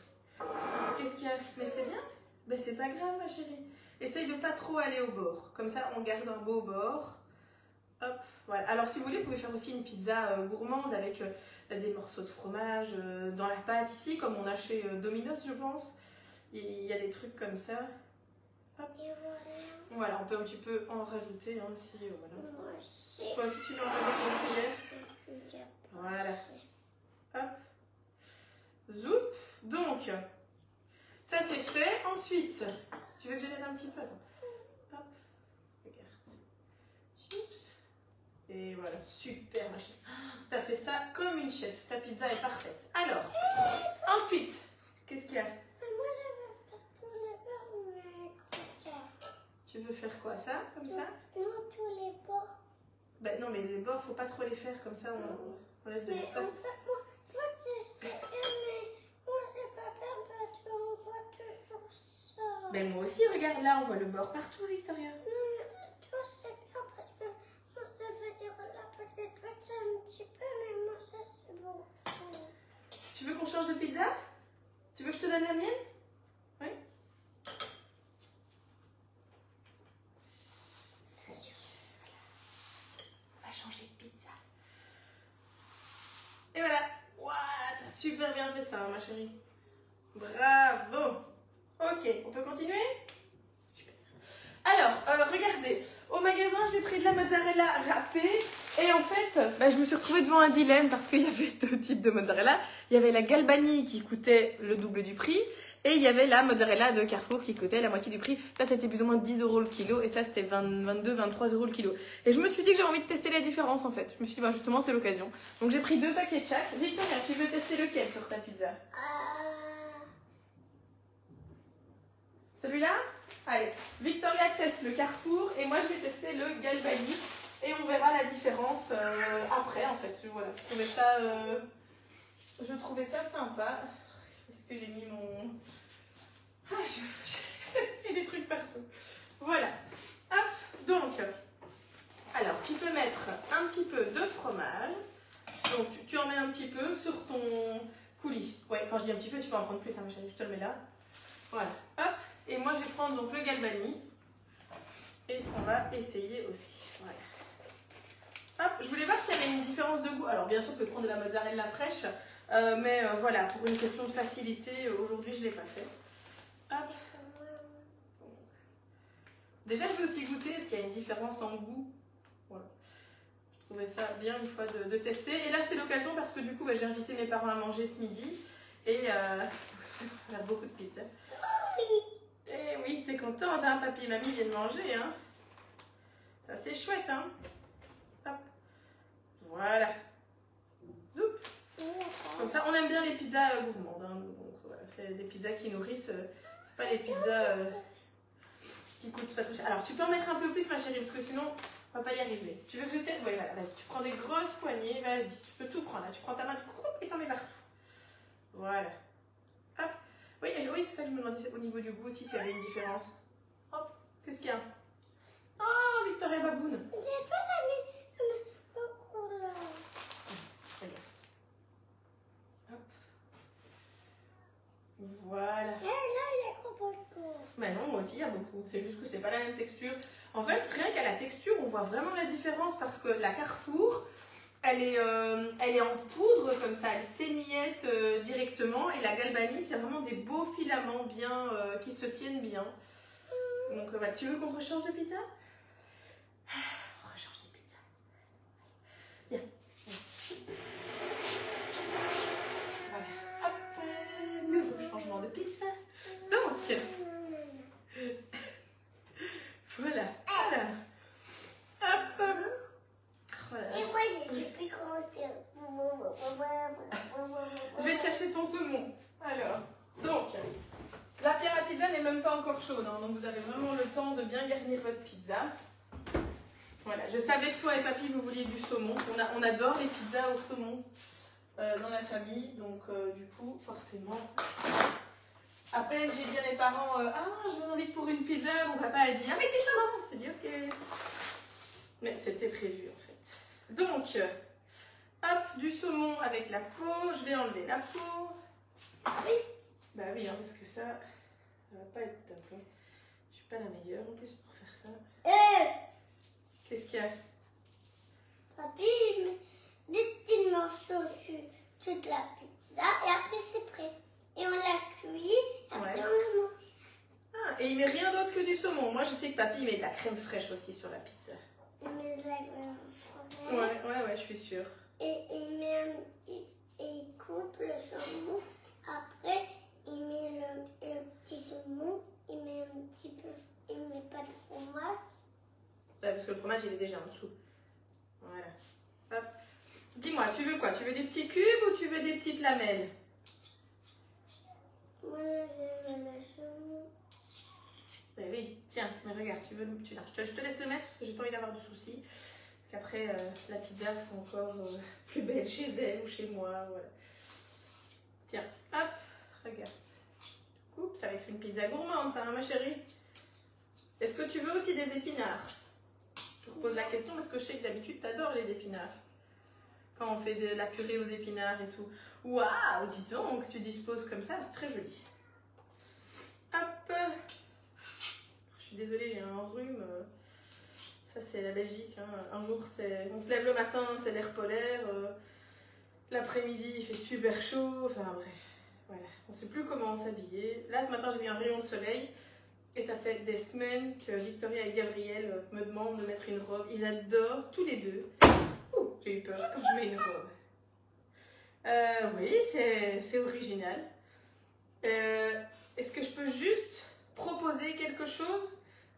Qu'est-ce qu'il y a? Mais c'est bien. Mais c'est pas grave, ma chérie. Essaye de pas trop aller au bord. Comme ça, on garde un beau bord. Hop, voilà. Alors, si vous voulez, vous pouvez faire aussi une pizza gourmande avec des morceaux de fromage dans la pâte ici, comme on a chez Domino's, je pense. Il y a des trucs comme ça. Hop. Et voilà. Voilà, on peut un petit peu en rajouter hein, si voilà. Moi aussi. Toi aussi, tu veux en rajouter une cuillère. Voilà. Hop. Zoup. Donc, ça c'est fait. Ensuite, tu veux que je l'aide un petit peu? Attends. Hop. Regarde. Oups. Et voilà, super ma chérie. T'as fait ça comme une chef. Ta pizza est parfaite. Alors, ensuite, qu'est-ce qu'il y a? Moi, je veux faire tous les bords, mais comme ça. Tu veux faire quoi, ça? Comme ça? Non, tous les bords. Ben non, mais les bords, faut pas trop les faire comme ça. On laisse de Mais l'espace. en fait, moi c'est mais moi, c'est pas bien parce qu'on voit toujours ça. Ben moi aussi, regarde, là, on voit le bord partout, Victoria. Non, mais toi, c'est bien parce que moi, ça veut dire là, parce que toi, c'est un petit peu, mais moi, ça, c'est bon. Tu veux qu'on change de pizza? Tu veux que je te donne la mienne? Oui. On va changer de pizza. Et voilà. Waouh, t'as super bien fait ça, ma chérie. Bravo. Ok, on peut continuer? Super. Alors, regardez. Au magasin, j'ai pris de la mozzarella râpée. Et en fait, je me suis retrouvée devant un dilemme parce qu'il y avait 2 types de mozzarella. Il y avait la Galbani qui coûtait le double du prix. Et il y avait la mozzarella de Carrefour qui coûtait la moitié du prix. Ça, c'était plus ou moins 10 € le kilo. Et ça, c'était 22-23 € le kilo. Et je me suis dit que j'avais envie de tester la différence en fait. Je me suis dit, justement, c'est l'occasion. Donc j'ai pris 2 paquets de chaque. Victoria, tu veux tester lequel sur ta pizza? Celui-là? Allez, Victoria teste le Carrefour et moi je vais tester le Galbani. Et on verra la différence après en fait. Voilà, je trouvais ça sympa. Est-ce que j'ai mis mon... Ah, j'ai des trucs partout. Voilà. Hop, donc, alors tu peux mettre un petit peu de fromage. Donc tu en mets un petit peu sur ton coulis. Ouais, quand je dis un petit peu, tu peux en prendre plus, hein, ma chérie, je te le mets là. Voilà, hop. Et moi je vais prendre donc le Galbani. Et on va essayer aussi. Voilà. Hop, je voulais voir s'il y avait une différence de goût. Alors bien sûr, on peut prendre de la mozzarella fraîche. Mais voilà, pour une question de facilité, aujourd'hui je ne l'ai pas fait. Hop. Déjà, je vais aussi goûter, est-ce qu'il y a une différence en goût? Voilà. Je trouvais ça bien une fois de tester. Et là, c'est l'occasion parce que du coup, j'ai invité mes parents à manger ce midi. Et on a beaucoup de pizza. Oui. Eh oui, t'es contente, hein? Papy et mamie viennent manger, hein? Ça, c'est chouette, hein? Hop. Voilà. Zoup. Comme ça, on aime bien les pizzas gourmandes. Hein. Donc, voilà, c'est des pizzas qui nourrissent. C'est pas les pizzas qui coûtent pas trop cher. Alors, tu peux en mettre un peu plus, ma chérie, parce que sinon, on va pas y arriver. Tu veux que je t'aide? Oui, voilà. Vas-y, tu prends des grosses poignées. Vas-y, tu peux tout prendre. Là, tu prends ta main, et t'en mets partout. Voilà. Hop. Oui, c'est ça que je me demandais au niveau du goût aussi, s'il y avait une différence. Hop. Qu'est-ce qu'il y a? Oh, Victoria Baboune. J'ai pas d'amis beaucoup là. Regarde. Hop. Voilà. Et là, il y a beaucoup. Mais non, moi aussi, il y a beaucoup. C'est juste que c'est pas la même texture. En fait, rien qu'à la texture, on voit vraiment la différence parce que la Carrefour, elle est en poudre comme ça, elle s'émiette directement. Et la Galbani, c'est vraiment des beaux filaments bien qui se tiennent bien. Donc voilà. Tu veux qu'on rechange de pizza? On rechange de pizza. Viens. Voilà. Hop, nouveau changement de pizza. Donc, chaude, hein, donc vous avez vraiment le temps de bien garnir votre pizza. Voilà, je savais que toi et papy vous vouliez du saumon. On adore les pizzas au saumon dans la famille, donc du coup, forcément. Après, j'ai dit à mes parents, ah, je vous invite pour une pizza. Mon papa a dit, avec du saumon. J'ai dit, ok. Mais c'était prévu en fait. Donc, hop, du saumon avec la peau. Je vais enlever la peau. Oui. Bah oui, hein, parce que ça va pas être top. Hein. Je suis pas la meilleure en plus pour faire ça. Qu'est-ce qu'il y a? Papy, il met des petits morceaux sur toute la pizza et après c'est prêt. Et on la cuit, après on la mange. Ah, et il met rien d'autre que du saumon. Moi, je sais que papy met de la crème fraîche aussi sur la pizza. Il met de la crème fraîche. Ouais, je suis sûre. Et il met un petit... Et il coupe le saumon. Après, il met le petit saumon. Il met un petit peu... Il met pas de fromage. Ouais, parce que le fromage, il est déjà en dessous. Voilà. Hop. Dis-moi, tu veux quoi? Tu veux des petits cubes ou tu veux des petites lamelles? Moi, je veux le saumon. Ben oui, tiens, mais regarde, tu veux... je te laisse le mettre parce que j'ai pas envie d'avoir de soucis. Parce qu'après, la pizza sera encore plus belle chez elle ou chez moi. Voilà. Tiens, hop, regarde. Coupe, ça va être une pizza gourmande, ça, hein, ma chérie? Est-ce que tu veux aussi des épinards? Je te repose la question parce que je sais que d'habitude, tu adores les épinards. Quand on fait de la purée aux épinards et tout. Waouh, dis donc, tu disposes comme ça, c'est très joli. Hop. Je suis désolée, j'ai un rhume. Ça, c'est la Belgique. Hein. Un jour, on se lève le matin, c'est l'air polaire. L'après-midi, il fait super chaud. Enfin, bref. Voilà. On ne sait plus comment s'habiller. Là, ce matin, j'ai vu un rayon de soleil. Et ça fait des semaines que Victoria et Gabriel me demandent de mettre une robe. Ils adorent, tous les deux. Ouh, j'ai eu peur quand je mets une robe. Oui, c'est original. Est-ce que je peux juste proposer quelque chose?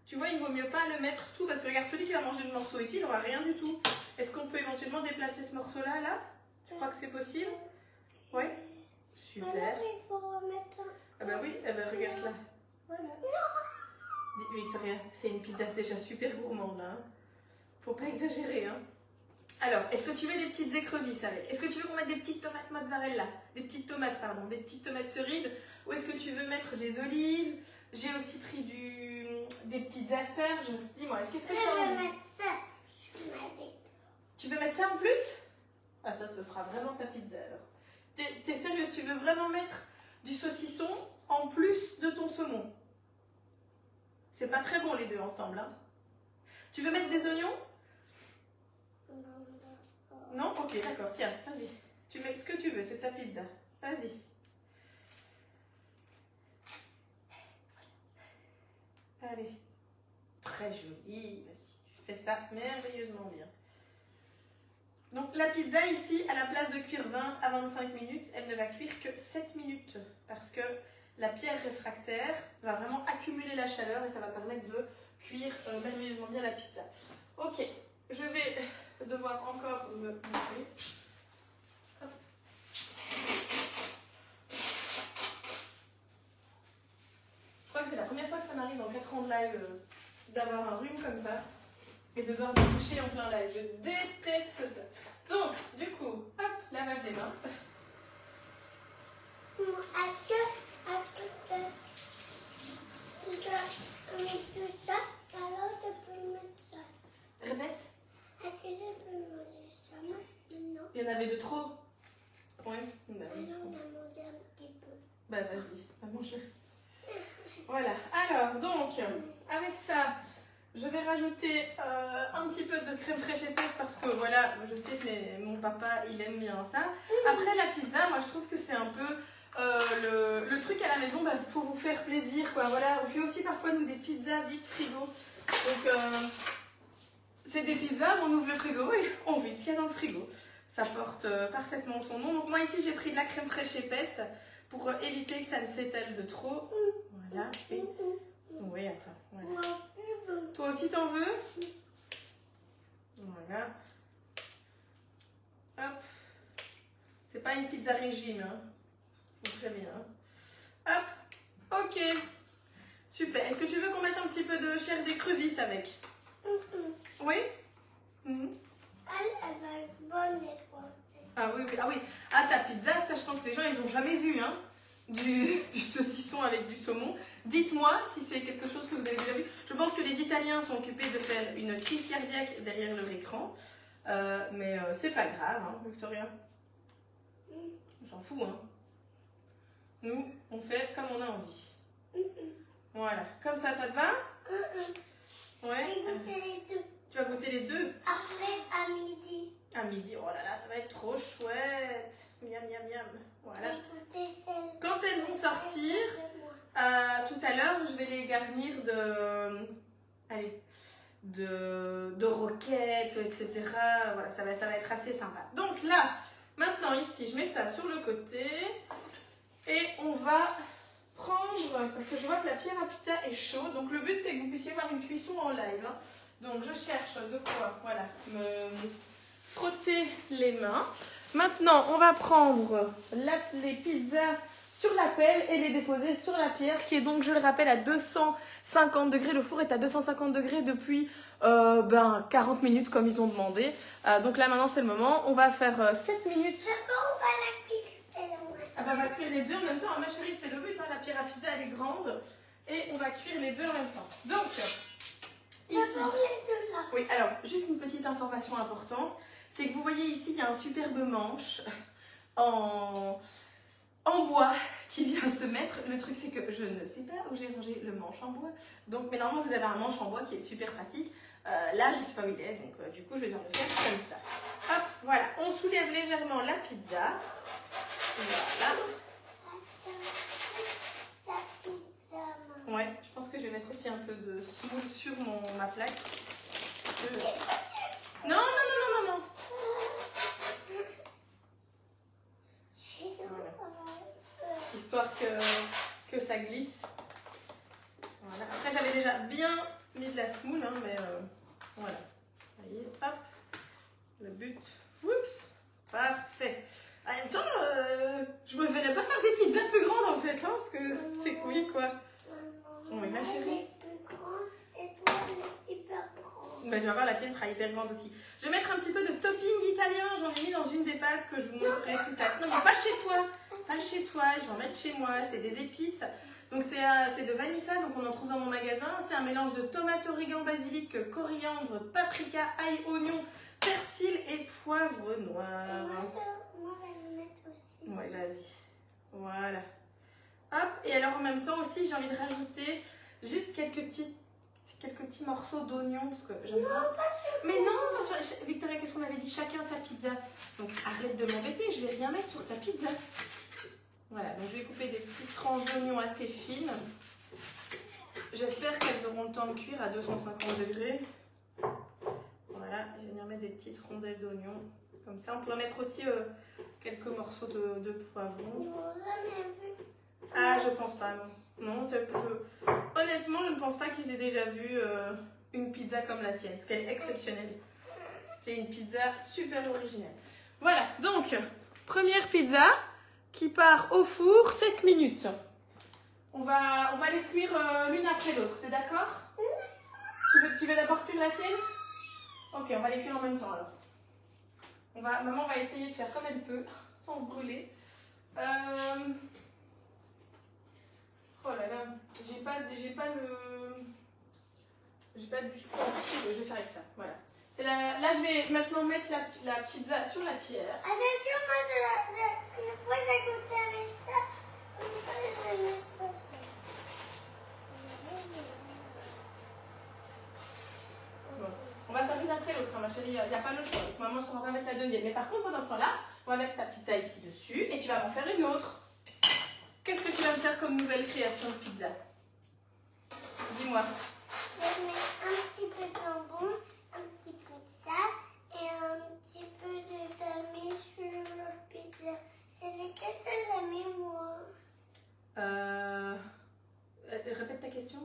Tu vois, il vaut mieux pas le mettre tout, parce que regarde, celui qui va manger le morceau ici, il n'aura rien du tout. Est-ce qu'on peut éventuellement déplacer ce morceau-là, là? Tu crois que c'est possible? Oui. Super. Alors, il faut remettre un... Ah bah oui, ah bah regarde là. Voilà. Dis, Victoria, c'est une pizza déjà super gourmande, hein. Faut pas exagérer, hein. Alors, est-ce que tu veux des petites écrevisses avec? Est-ce que tu veux qu'on mette des petites tomates mozzarella? Des petites tomates, pardon, des petites tomates cerises? Ou est-ce que tu veux mettre des olives? J'ai aussi pris des petites asperges. Dis-moi, qu'est-ce que tu as envie? mettre ça. Tu veux mettre ça en plus? Ah, ça, ce sera vraiment ta pizza, alors. T'es sérieuse? Tu veux vraiment mettre du saucisson en plus de ton saumon? C'est pas très bon, les deux ensemble, hein. Tu veux mettre des oignons? Non? Ok, d'accord. Tiens, vas-y. Tu mets ce que tu veux, c'est ta pizza. Vas-y. Allez. Très joli. Vas-y, tu fais ça merveilleusement bien. Donc la pizza ici, à la place de cuire 20 à 25 minutes, elle ne va cuire que 7 minutes. Parce que la pierre réfractaire va vraiment accumuler la chaleur et ça va permettre de cuire merveilleusement bien la pizza. Ok, je vais devoir encore me montrer. Hop. Je crois que c'est la première fois que ça m'arrive en 4 ans de live d'avoir un rhume comme ça et de devoir me toucher en plein live. Je déteste ça. Donc, du coup, hop, lavage des mains. Alors tu peux mettre ça. Remettre. Est-ce que je peux manger ça maintenant? Il y en avait de trop. Ouais. Bah, oui. Alors on a mangé un petit peu. Bah vas-y, bah, mange le reste. Voilà. Alors, donc, avec ça, je vais rajouter un petit peu de crème fraîche épaisse parce que voilà, je sais que mon papa, il aime bien ça. Après la pizza, moi je trouve que c'est un peu le truc à la maison, bah faut vous faire plaisir, quoi. Voilà, on fait aussi parfois nous des pizzas vide frigo. Donc, c'est des pizzas, on ouvre le frigo et on vide ce qu'il y a dans le frigo. Ça porte parfaitement son nom. Donc moi ici, j'ai pris de la crème fraîche épaisse pour éviter que ça ne s'étale de trop. Voilà. Et... oui, attends. Voilà. Toi aussi, t'en veux? Voilà. Hop. C'est pas une pizza régime, hein. Faut très bien. Hop. Ok. Super. Est-ce que tu veux qu'on mette un petit peu de chair d'écrevisse avec? Oui. Elle va être bonne, les trois. Ah oui, oui. Ah oui. Ah, ta pizza, ça, je pense que les gens, ils n'ont jamais vu, hein, du saucisson avec du saumon. Dites-moi si c'est quelque chose que vous avez déjà vu. Je pense que les Italiens sont occupés de faire une crise cardiaque derrière leur écran. Mais c'est pas grave, hein, Victoria. On s'en fout, hein. Nous, on fait comme on a envie. Voilà. Comme ça te va? Ouais. Je vais goûter les deux. Tu vas goûter les deux? Après, à midi. À midi. Oh là là, ça va être trop chouette. Miam, miam, miam. Voilà. Je vais goûter celle. Quand elles vont sortir, tout à l'heure, je vais les garnir de... Allez. De roquettes, etc. Voilà, ça va être assez sympa. Donc là, maintenant ici, je mets ça sur le côté. Et on va prendre, parce que je vois que la pierre à pizza est chaude. Donc le but, c'est que vous puissiez voir une cuisson en live. Hein. Donc je cherche de quoi, voilà, me frotter les mains. Maintenant, on va prendre les pizzas sur la pelle et les déposer sur la pierre qui est donc, je le rappelle, à 250 degrés. Le four est à 250 degrés depuis 40 minutes comme ils ont demandé. Donc là, maintenant, c'est le moment. On va faire 7 minutes. D'abord, on va la cuire, celle-là. Ah bah, on va cuire les deux en même temps. Ah, ma chérie, c'est le but. Hein. La pierre à pizza, elle est grande. Et on va cuire les deux en même temps. Donc, ici. D'abord, les deux là. Oui, alors, juste une petite information importante. C'est que vous voyez ici, il y a un superbe manche en bois qui vient se mettre. Le truc, c'est que je ne sais pas où j'ai rangé le manche en bois. Donc, mais normalement, vous avez un manche en bois qui est super pratique. Là, je ne sais pas où il est. Donc, du coup, je vais devoir le faire comme ça. Hop, voilà. On soulève légèrement la pizza. Voilà. Ça pizza, maman. Ouais, je pense que je vais mettre aussi un peu de semoule sur ma flaque. Non, non, non, non, non, non. Voilà. Histoire que ça glisse. Voilà. Après, j'avais déjà bien mis de la semoule, hein, mais voilà. Vous voyez, hop. Le but. Oups. Parfait. En même temps, je me verrais pas faire des pizzas plus grandes en fait, hein, parce que c'est couilles quoi. Maman, ma chérie. elle est plus grande et toi, elle est hyper grande. Bah, tu vas voir, la tienne sera hyper grande aussi. Je vais mettre un petit peu de topping italien. J'en ai mis dans une des pâtes que je vous montrerai tout à l'heure. Non, mais pas chez toi. Pas chez toi. Je vais en mettre chez moi. C'est des épices. Donc, c'est de vanissa. Donc, on en trouve dans mon magasin. C'est un mélange de tomate, origan, basilic, coriandre, paprika, ail, oignon, persil et poivre noir. Moi, je vais le mettre aussi. Ouais, vas-y. Voilà. Hop. Et alors, en même temps aussi, j'ai envie de rajouter juste quelques petits morceaux d'oignon parce que j'aime bien. Mais non, Victoria, qu'est-ce qu'on avait dit? Chacun sa pizza. Donc arrête de m'embêter, je vais rien mettre sur ta pizza. Voilà, donc je vais couper des petites tranches d'oignons assez fines. J'espère qu'elles auront le temps de cuire à 250 degrés. Voilà, je vais venir mettre des petites rondelles d'oignons. Comme ça, on pourrait mettre aussi quelques morceaux de poivron. Ils m'ont jamais vu. Ah, je pense pas, non. Non, honnêtement, je ne pense pas qu'ils aient déjà vu une pizza comme la tienne, parce qu'elle est exceptionnelle. C'est une pizza super originale. Voilà, donc, première pizza qui part au four, 7 minutes. On va les cuire l'une après l'autre, t'es d'accord? Tu veux d'abord cuire la tienne? Ok, on va les cuire en même temps alors. Maman va essayer de faire comme elle peut, sans se brûler. Oh là là, j'ai pas du sport, je vais faire avec ça, voilà. Là, je vais maintenant mettre la pizza sur la pierre. Attention, moi, une fois j'ai goûté avec ça, une fois je n'ai pas ça. Bon. On va faire une après l'autre, hein, ma chérie, il n'y a pas le choix. En ce moment, on va mettre la deuxième. Mais par contre, pendant ce temps-là, on va mettre ta pizza ici dessus et tu vas m'en faire une autre. Qu'est-ce que tu vas me faire comme nouvelle création de pizza? Dis-moi. Je vais mettre un petit peu de jambon, un petit peu de ça et un petit peu de tamis sur l'autre pizza. C'est lequel que j'ai mis, moi? Répète ta question.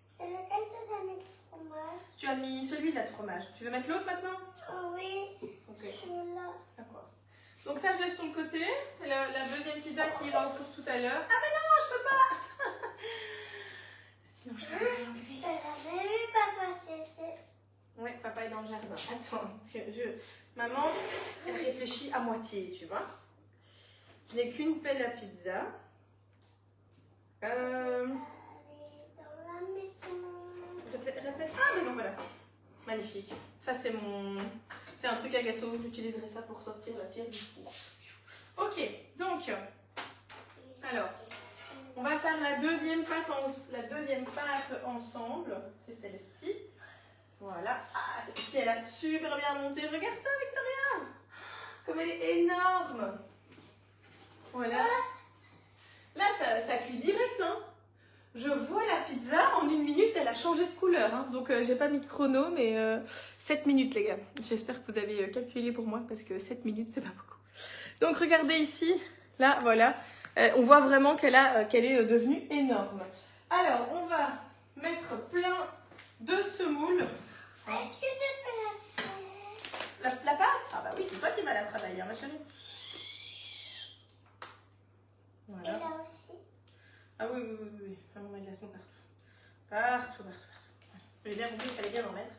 C'est lequel que j'ai mis de fromage? Tu as mis celui-là de fromage. Tu veux mettre l'autre maintenant? Oh oui, Ok. celui-là. D'accord. Donc ça, je laisse sur le côté. C'est la deuxième pizza qui ira au four tout à l'heure. Ah mais non, je peux pas. Sinon, Ouais, papa est dans le jardin. Attends, parce que maman, elle réfléchit à moitié, tu vois. Je n'ai qu'une pelle à pizza. Répète. Ah, mais non, voilà. Magnifique. Ça, c'est un truc à gâteau. J'utiliserai ça pour sortir la pierre du four. Ok, donc, alors, on va faire la deuxième pâte ensemble. C'est celle-ci. Voilà. Ah, celle-ci, elle a super bien monté. Regarde ça, Victoria. Comme elle est énorme. Voilà. Là, ça cuit direct, hein. Je vois la pizza, en 1 minute, elle a changé de couleur. Hein. Donc, j'ai pas mis de chrono, mais 7 minutes, les gars. J'espère que vous avez calculé pour moi, parce que 7 minutes, c'est pas beaucoup. Donc, regardez ici. Là, voilà. On voit vraiment qu'elle est devenue énorme. Alors, on va mettre plein de semoules. Est-ce que je peux la faire? La pâte? Ah bah oui, c'est toi qui vas la travailler, hein, ma chérie. Voilà. Et là aussi. Ah oui. Vraiment, il laisse-moi partout. J'ai bien compris qu'il fallait bien en mettre.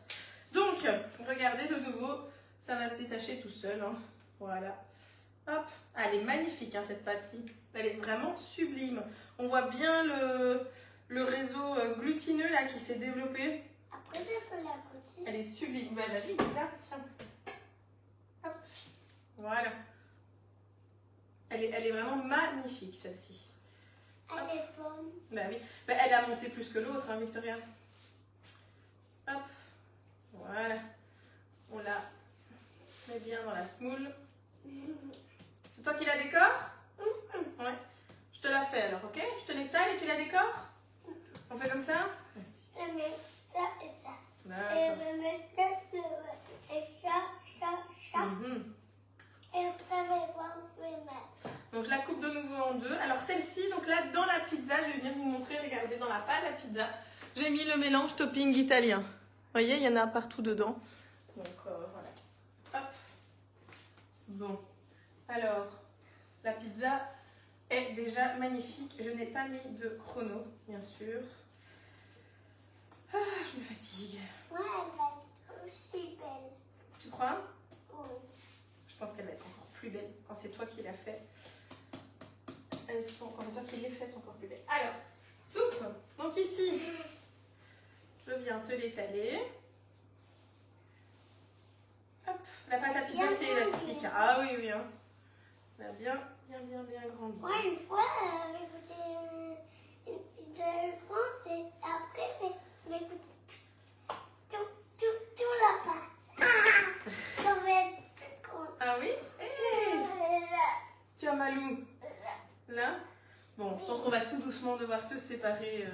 Donc, regardez de nouveau, ça va se détacher tout seul. Hein. Voilà. Hop. Ah, elle est magnifique, hein, cette pâte-ci. Elle est vraiment sublime. On voit bien le réseau glutineux là qui s'est développé. Après, je peux la goûter. Elle est sublime. Bah, vas-y, là, tiens. Hop. Voilà. Elle est vraiment magnifique, celle-ci. Elle est bonne. Bah oui. Bah, elle a monté plus que l'autre, hein, Victoria. Hop. Voilà. On la met bien dans la semoule. C'est toi qui la décore? Ouais. Je te la fais alors, ok? Je te l'étale et tu la décores? On fait comme ça? Je mets ça et ça. Et D'accord. je mets ça et ça. Et après, je vais voir où je vais mettre. Donc je la coupe de nouveau en deux. Alors celle-ci, donc là dans la pizza, je vais venir vous montrer, regardez, dans la pâte à pizza, j'ai mis le mélange topping italien. Vous voyez, il y en a partout dedans. Donc voilà. Hop. Bon. Alors, la pizza est déjà magnifique. Je n'ai pas mis de chrono, bien sûr. Ah, je me fatigue. Moi, elle va être aussi belle. Tu crois? Oui. Je pense qu'elle va être encore plus belle quand c'est toi qui l'as fait. Quand c'est toi qui les fait, elles sont encore plus belles. Alors, soupe. Donc ici, je viens te l'étaler. Hop, la pâte à pizza c'est élastique. Ah oui. Hein. Elle a bien grandi. Moi, une fois, j'ai goûté une pizza grande et après, j'ai goûté tout la pâte. Ça va être grande. Ah oui? Hey, tu as Malou. Là? Bon, je pense qu'on va tout doucement devoir se séparer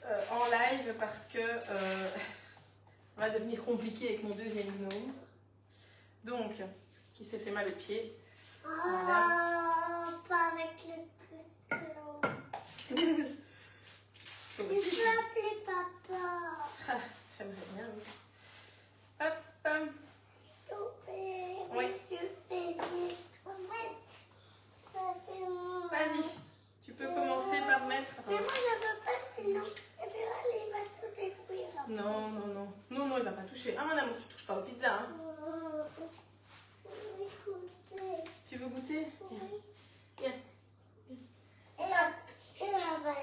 en live parce que ça va devenir compliqué avec mon deuxième gnome. Donc, qui s'est fait mal au pied. Voilà. Pas avec le clou. Je peux appeler papa. Ah, j'aimerais bien, oui. Hop. Oui. Vas-y, tu peux commencer par mettre. Mais moi, je ne veux pas, sinon, il va tout détruire. Non, il va pas toucher. Ah, mon amour, tu touches pas aux pizzas. Hein. Tu veux goûter? Viens. Et là, va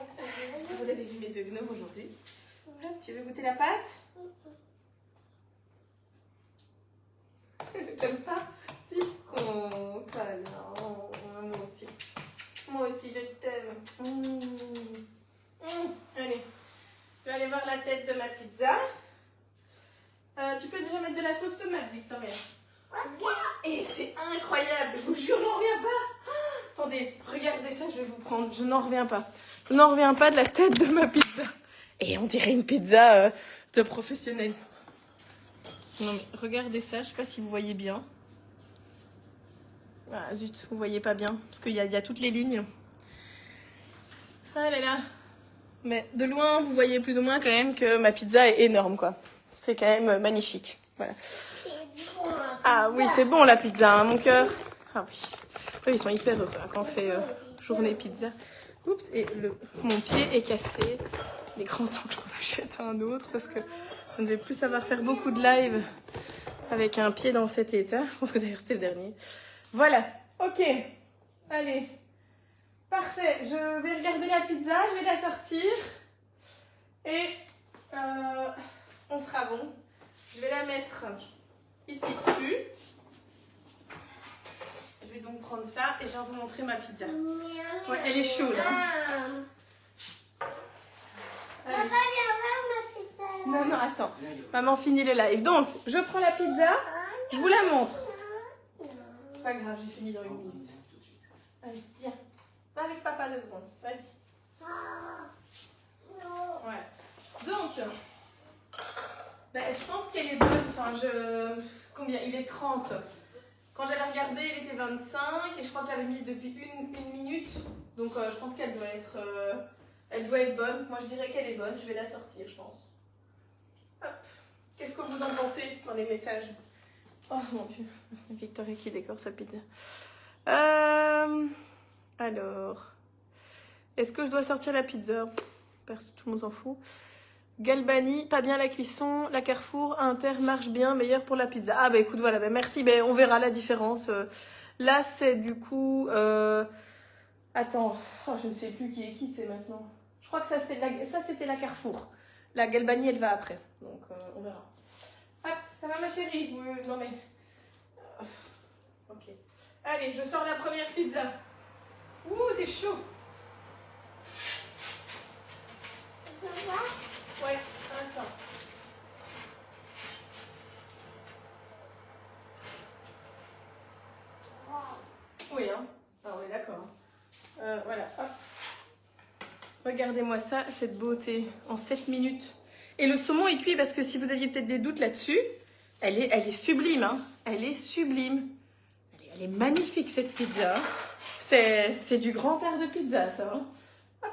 Vous avez vu mes deux gnomes aujourd'hui. Tu veux goûter la pâte? T'aimes pas? Si. Oh, câlin. Moi aussi, je t'aime. Allez, je vais aller voir la tête de ma pizza. Tu peux déjà mettre de la sauce tomate, Victoria. Et c'est incroyable, je vous jure, j'en reviens pas. Attendez, regardez ça, je vais vous prendre. Je n'en reviens pas. Je n'en reviens pas de la tête de ma pizza. Et on dirait une pizza de professionnel. Non mais regardez ça, je sais pas si vous voyez bien. Ah zut, vous voyez pas bien, parce qu'il y a toutes les lignes. Ah là là. Mais de loin, vous voyez plus ou moins quand même que ma pizza est énorme, quoi. C'est quand même magnifique. Voilà. Ah oui, c'est bon la pizza, hein, mon cœur. Ah oui. Oui, ils sont hyper heureux hein, quand on fait journée pizza. Oups, et mon pied est cassé. Il est grand temps que je m'en achète un autre parce que Je ne vais plus savoir faire beaucoup de live avec un pied dans cet état. Je pense que d'ailleurs c'était le dernier. Voilà, ok. Allez, parfait. Je vais regarder la pizza, je vais la sortir. Et on sera bon. Je vais la mettre ici dessus. Je vais donc prendre ça et je vais vous montrer ma pizza. Ouais, elle est chaude. Hein. Papa, viens voir ma pizza. Non, non, attends. Maman finit le live. Donc, je prends la pizza. Je vous la montre. C'est pas grave, j'ai fini dans 1 minute. Allez, viens. Va avec papa 2 secondes. Vas-y. Ouais. Donc, ben, je pense qu'elle est bonne. Enfin, combien? Il est 30. Quand j'avais regardé, il était 25. Et je crois que j'avais mis depuis une minute. Donc, je pense qu'elle doit être... elle doit être bonne. Moi, je dirais qu'elle est bonne. Je vais la sortir, je pense. Hop. Qu'est-ce que vous en pensez dans les messages? Oh mon Dieu. Victoria qui décore sa pizza. Alors. Est-ce que je dois sortir la pizza? Tout le monde s'en fout. Galbani, pas bien la cuisson. La Carrefour, Inter marche bien, meilleur pour la pizza. Ah bah écoute, voilà, bah, merci. Bah, on verra la différence. Là, c'est du coup... Attends, oh, je ne sais plus qui est qui, c'est maintenant. Je crois que ça, c'était la Carrefour. La Galbani, elle va après. Donc, on verra. Hop, ça va ma chérie? Oui, non mais... Ok. Allez, je sors la première pizza. Ouh, c'est chaud. Ouais, attends. Oui, hein. Ah, on est d'accord. Voilà, hop. Regardez-moi ça, cette beauté, en 7 minutes. Et le saumon est cuit parce que si vous aviez peut-être des doutes là-dessus, elle est sublime, hein. Elle est sublime. Elle est magnifique, cette pizza. C'est du grand art de pizza, ça. Hein. Hop.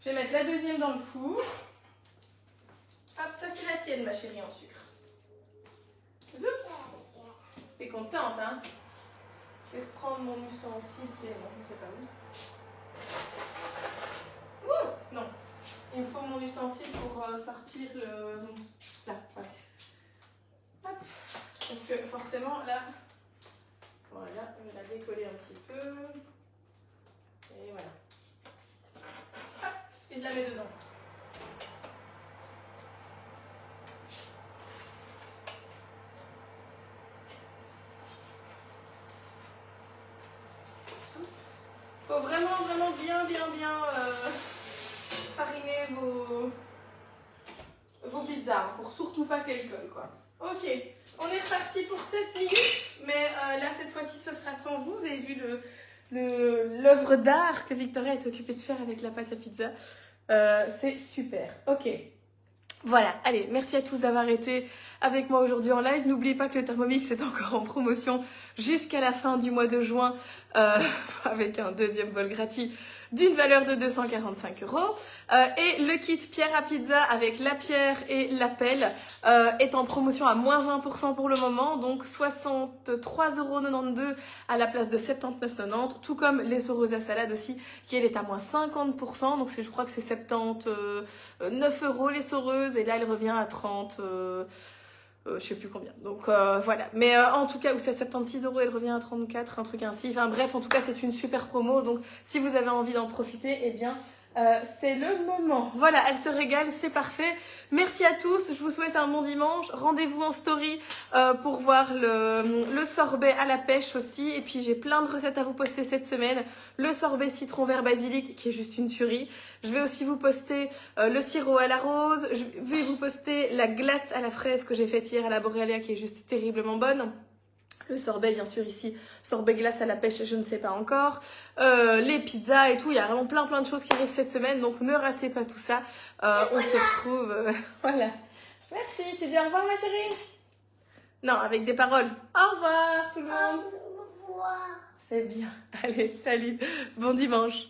Je vais mettre la deuxième dans le four. Hop, ça c'est la tienne, ma chérie, en sucre. Zoup. T'es contente, hein? Je vais reprendre mon ustensile qui est... Non, je ne sais pas où. Ouh, non. Il me faut mon ustensile pour sortir le... Là, voilà. Hop. Parce que forcément, là... Voilà, je vais la décoller un petit peu. Et voilà. Hop, et je la mets dedans. Faut vraiment bien fariner vos pizzas pour surtout pas qu'elles collent, quoi. Ok, on est reparti pour 7 minutes, mais là cette fois-ci ce sera sans vous. Vous avez vu l'œuvre d'art que Victoria est occupée de faire avec la pâte à pizza. C'est super. Ok. Voilà, allez, merci à tous d'avoir été avec moi aujourd'hui en live. N'oubliez pas que le Thermomix est encore en promotion jusqu'à la fin du mois de juin avec un deuxième bol gratuit d'une valeur de 245 €. Et le kit pierre à pizza avec la pierre et la pelle est en promotion à moins 20% pour le moment, donc 63,92 € à la place de 79,90 €, tout comme les soreuses à salade aussi, qui elle est à moins 50%, donc je crois que c'est 79 € les soreuses, et là elle revient à 30, je sais plus combien. Donc voilà. Mais en tout cas, où c'est 76 €, elle revient à 34, un truc ainsi. Enfin bref, en tout cas, c'est une super promo. Donc si vous avez envie d'en profiter, eh bien, c'est le moment. Voilà, elle se régale, c'est parfait. Merci à tous. Je vous souhaite un bon dimanche. Rendez-vous en story pour voir le sorbet à la pêche aussi. Et puis j'ai plein de recettes à vous poster cette semaine. Le sorbet citron vert basilic qui est juste une tuerie. Je vais aussi vous poster le sirop à la rose. Je vais vous poster la glace à la fraise que j'ai faite hier à la Borealia qui est juste terriblement bonne. Le sorbet, bien sûr, ici, sorbet glace à la pêche, je ne sais pas encore. Les pizzas et tout, il y a vraiment plein de choses qui arrivent cette semaine, donc ne ratez pas tout ça. On se retrouve... voilà. Merci, tu dis au revoir, ma chérie? Non, avec des paroles. Au revoir, tout le monde. Au revoir. C'est bien. Allez, salut. Bon dimanche.